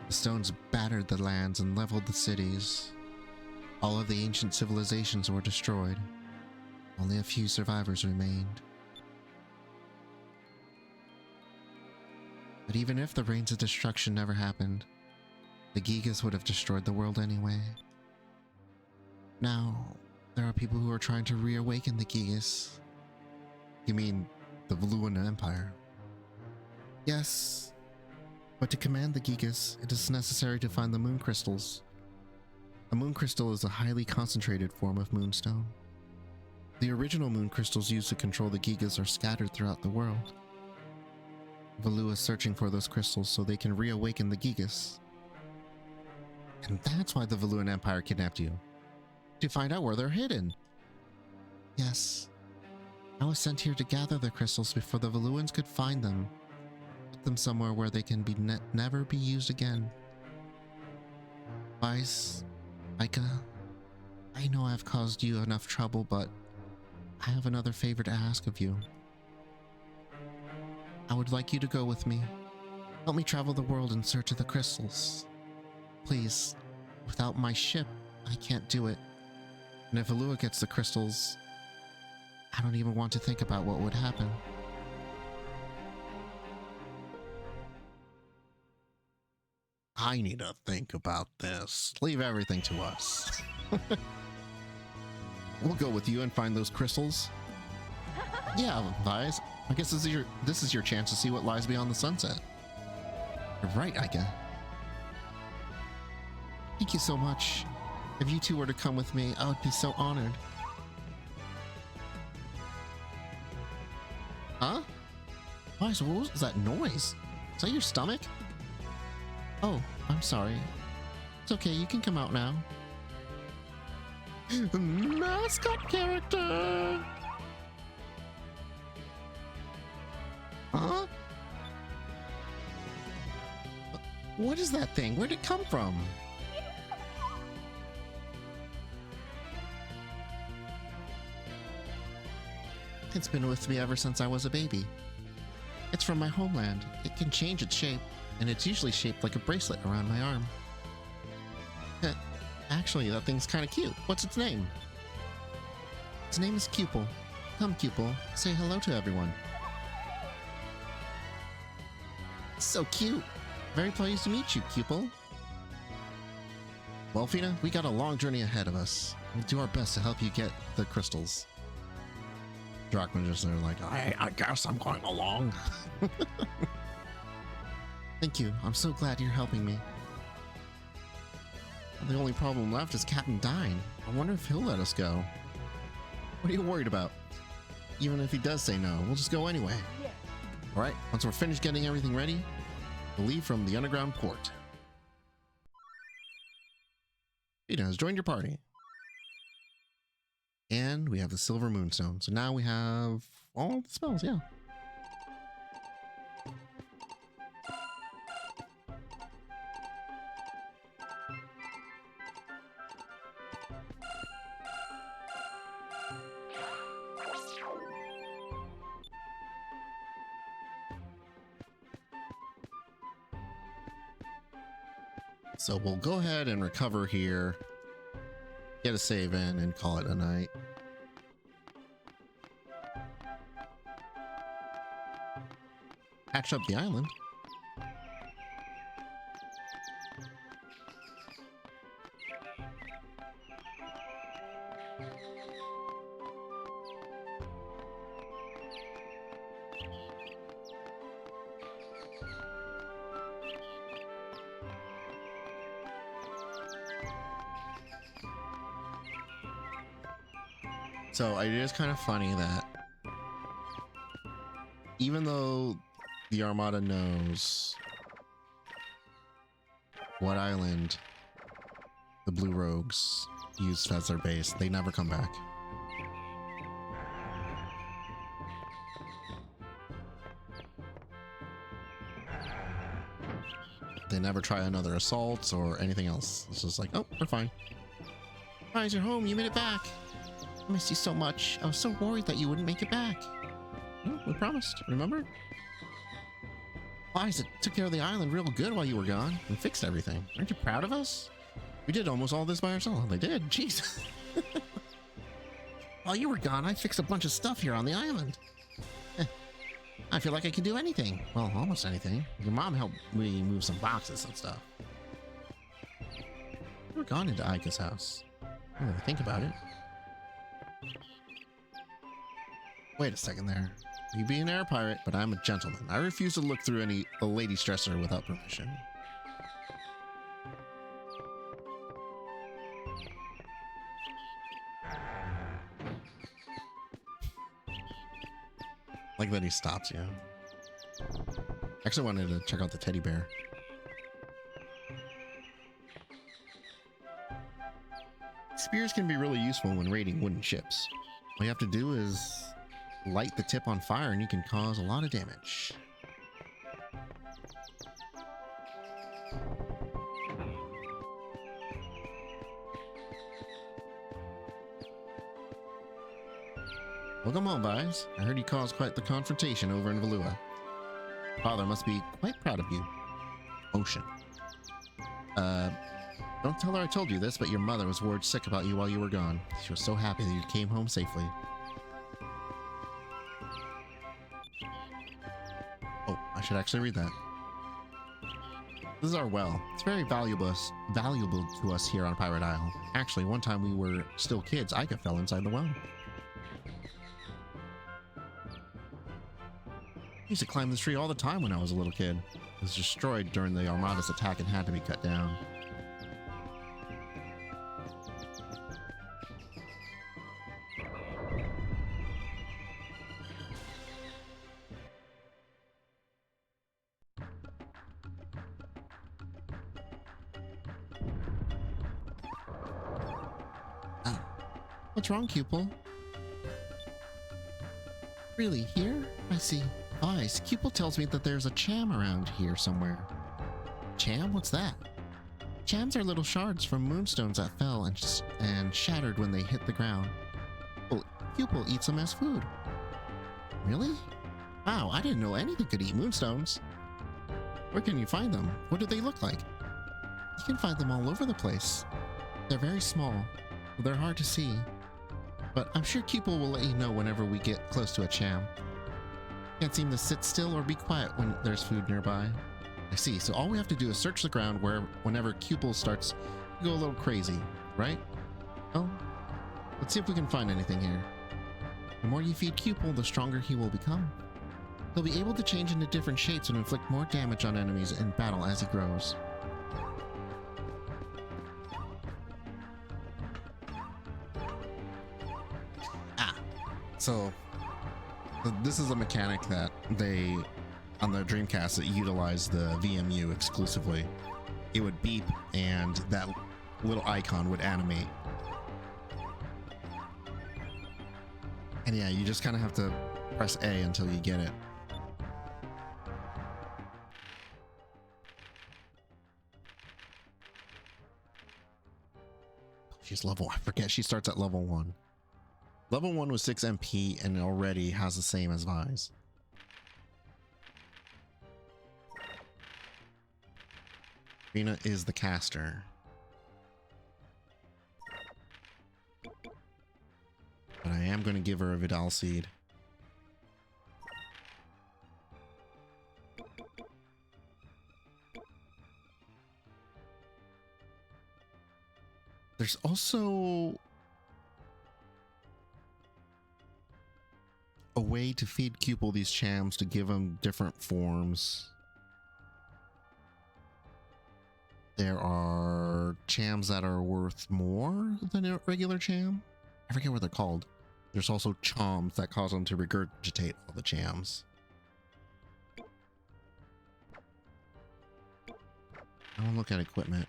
The stones battered the lands and leveled the cities. All of the ancient civilizations were destroyed. Only a few survivors remained. But even if the rains of destruction never happened, the Gigas would have destroyed the world anyway. Now, there are people who are trying to reawaken the Gigas. You mean the Valuan Empire? Yes, but to command the Gigas, it is necessary to find the moon crystals. A moon crystal is a highly concentrated form of moonstone. The original moon crystals used to control the Gigas are scattered throughout the world. Valua is searching for those crystals so they can reawaken the Gigas. And that's why the Valuan Empire kidnapped you. To find out where they're hidden. Yes. I was sent here to gather the crystals before the Valuans could find them. Put them somewhere where they can be never be used again. Vice, Micah, I know I've caused you enough trouble, but I have another favor to ask of you. I would like you to go with me. Help me travel the world in search of the crystals. Please, without my ship, I can't do it. And if Valua gets the crystals, I don't even want to think about what would happen. I need to think about this. Leave everything to us. We'll go with you and find those crystals. Yeah, Vise. I guess this is your chance to see what lies beyond the sunset. You're right, Ika. Thank you so much. If you two were to come with me, I would be so honored. Huh? Vise, what was that noise? Is that your stomach? Oh, I'm sorry. It's okay, you can come out now. Mascot character! Huh? What is that thing? Where'd it come from? It's been with me ever since I was a baby. It's from my homeland. It can change its shape, and it's usually shaped like a bracelet around my arm. Actually, that thing's kind of cute. What's its name? Its name is Cupel. Come, Cupel, say hello to everyone. So cute. Very pleased to meet you, Cupel. Well, Fina, we got a long journey ahead of us. We'll do our best to help you get the crystals. Drachman just there like, I guess I'm going along. Thank you. I'm so glad you're helping me. The only problem left is Captain Dine. I wonder if he'll let us go. What are you worried about? Even if he does say no, we'll just go anyway. Yeah. Alright, once we're finished getting everything ready, we'll leave from the underground port. Fina has joined your party. And we have the Silver Moonstone. So now we have all the spells, yeah. So we'll go ahead and recover here, get a save in, and call it a night. Patch up the island. So it is kind of funny that even though the Armada knows what island the Blue Rogues used as their base, they never come back. They never try another assault or anything else. It's just like, oh, we're fine. Rise, you're home. You made it back. I missed you so much. I was so worried that you wouldn't make it back. Oh, we promised, remember? Isaac took care of the island real good while you were gone and fixed everything. Aren't you proud of us? We did almost all this by ourselves. They did. Jeez. While you were gone, I fixed a bunch of stuff here on the island. I feel like I can do anything. Well, almost anything. Your mom helped me move some boxes and stuff. We've gone into Aika's house. Think about it. Wait a second there. You be an air pirate, but I'm a gentleman. I refuse to look through a lady's dresser without permission. Like that he stops you. Actually wanted to check out the teddy bear. Spears can be really useful when raiding wooden ships. All you have to do is light the tip on fire and you can cause a lot of damage. Welcome home, Vise. I heard you caused quite the confrontation over in Valua. Father must be quite proud of you. Ocean. Don't tell her I told you this, but your mother was worried sick about you while you were gone. She was so happy that you came home safely. Oh, I should actually read that. This is our well. It's very valuable to us here on Pirate Isle. Actually, one time we were still kids, Ica fell inside the well. I used to climb this tree all the time when I was a little kid. It was destroyed during the Armada's attack and had to be cut down. What's wrong, Cupel? Really, here? I see. Eyes. Cupel tells me that there's a cham around here somewhere. Cham? What's that? Chams are little shards from moonstones that fell and shattered when they hit the ground. Well, Cupel eats them as food. Really? Wow, I didn't know anything could eat moonstones. Where can you find them? What do they look like? You can find them all over the place. They're very small. They're hard to see. But I'm sure Cupel will let you know whenever we get close to a cham. Can't seem to sit still or be quiet when there's food nearby. I see, so all we have to do is search the ground whenever Cupel starts to go a little crazy, right? Oh, let's see if we can find anything here. The more you feed Cupel, the stronger he will become. He'll be able to change into different shapes and inflict more damage on enemies in battle as he grows. So, this is a mechanic that they, on their Dreamcast, that utilized the VMU exclusively. It would beep and that little icon would animate. And yeah, you just kind of have to press A until you get it. She's level, I forget, she starts at level 1. Level 1 was 6 MP and already has the same as Vise. Rena is the caster. But I am going to give her a Vidal Seed. There's also a way to feed Cupel these chams to give them different forms. There are chams that are worth more than a regular cham. I forget what they're called. There's also choms that cause them to regurgitate all the jams. I want to look at equipment.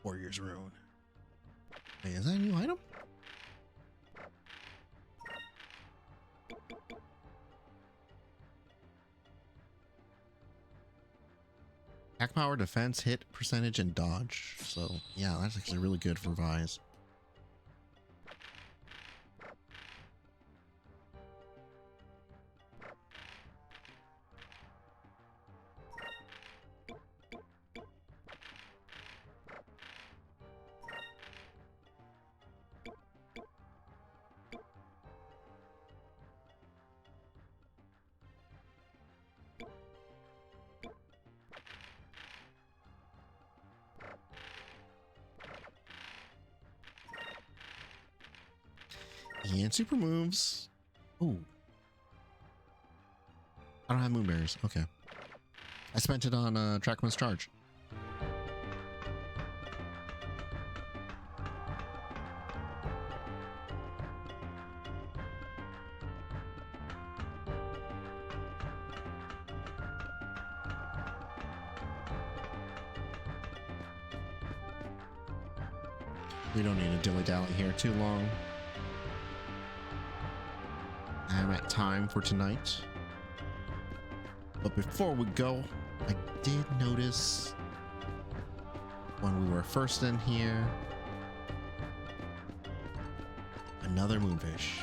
Warrior's Rune. Hey, is that a new item? Attack power, defense, hit percentage, and dodge. So yeah, that's actually really good for Vise. And super moves. Ooh. I don't have moonberries. Okay. I spent it on Trackman's Charge. We don't need to dilly-dally here too long. I'm at time for tonight. But before we go, I did notice when we were first in here, another moonfish.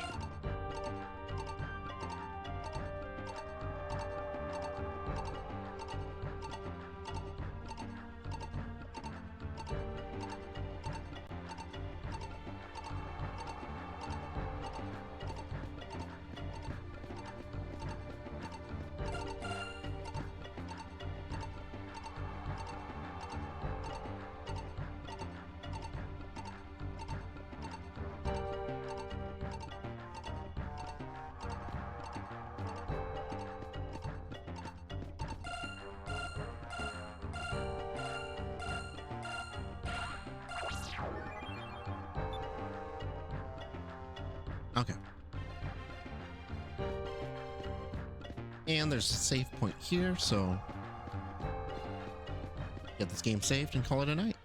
Okay. And there's a save point here, so get this game saved and call it a night.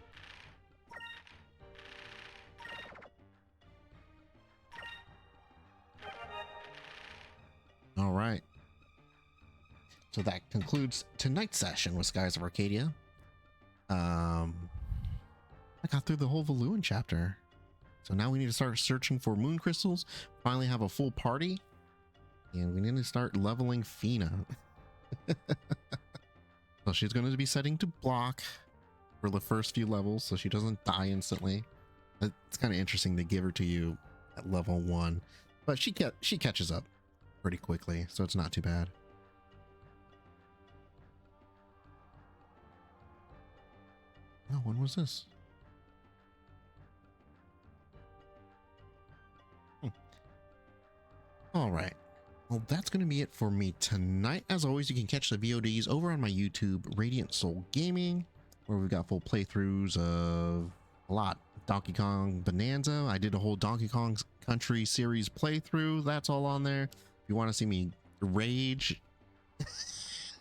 All right. So that concludes tonight's session with Skies of Arcadia. I got through the whole Valuan chapter. So now we need to start searching for moon crystals, finally have a full party, and we need to start leveling Fina. So she's going to be setting to block for the first few levels so she doesn't die instantly. It's kind of interesting to give her to you at level 1, but she catches up pretty quickly, so it's not too bad. Oh, when was this? All right. Well, that's going to be it for me tonight. As always, you can catch the VODs over on my YouTube, Radiant Soul Gaming, where we've got full playthroughs of a lot. Donkey Kong Bonanza. I did a whole Donkey Kong Country series playthrough. That's all on there. If you want to see me rage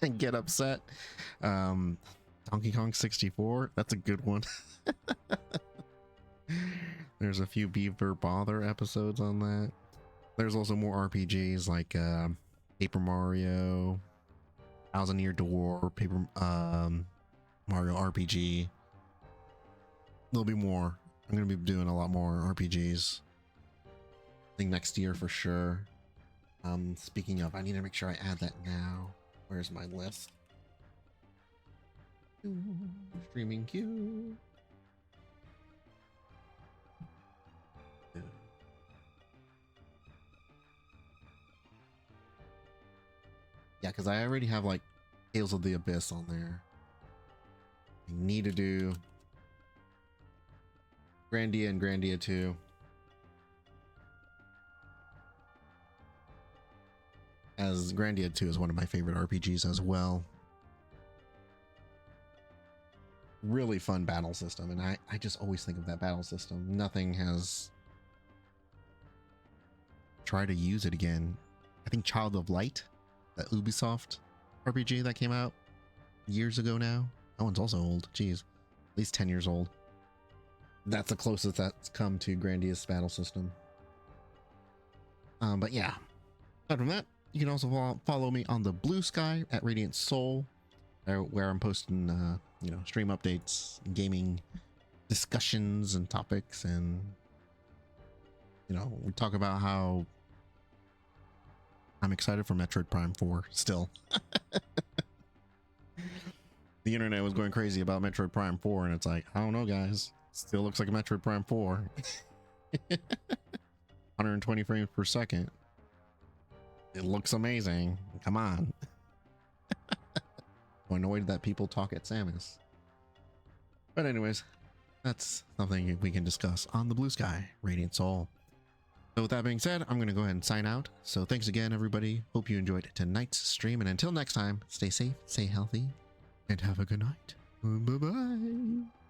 and get upset, Donkey Kong 64. That's a good one. There's a few Beaver Bother episodes on that. There's also more RPGs like Paper Mario, Thousand Year Door, Mario RPG. There'll be more. I'm going to be doing a lot more RPGs. I think next year for sure. Speaking of, I need to make sure I add that now. Where's my list? Streaming queue. Yeah, because I already have like Tales of the Abyss on there. I need to do Grandia and Grandia 2 as because Grandia 2 is one of my favorite RPGs as well. Really fun battle system, and I just always think of that battle system. Nothing has tried to use it again. I think Child of Light, that Ubisoft RPG that came out years ago now. That one's also old. Jeez, at least 10 years old. That's the closest that's come to Grandia's battle system. But yeah, aside from that, you can also follow me on the Blue Sky at Radiant Soul, where I'm posting, you know, stream updates, gaming discussions and topics, and you know, we talk about how I'm excited for Metroid Prime 4 still. The internet was going crazy about Metroid Prime 4, and it's like, I don't know, guys. Still looks like a Metroid Prime 4. 120 frames per second. It looks amazing. Come on. I'm annoyed that people talk at Samus. But anyways, that's something we can discuss on the Blue Sky Radiant Soul. So with that being said, I'm going to go ahead and sign out. So thanks again, everybody. Hope you enjoyed tonight's stream. And until next time, stay safe, stay healthy, and have a good night. Bye-bye.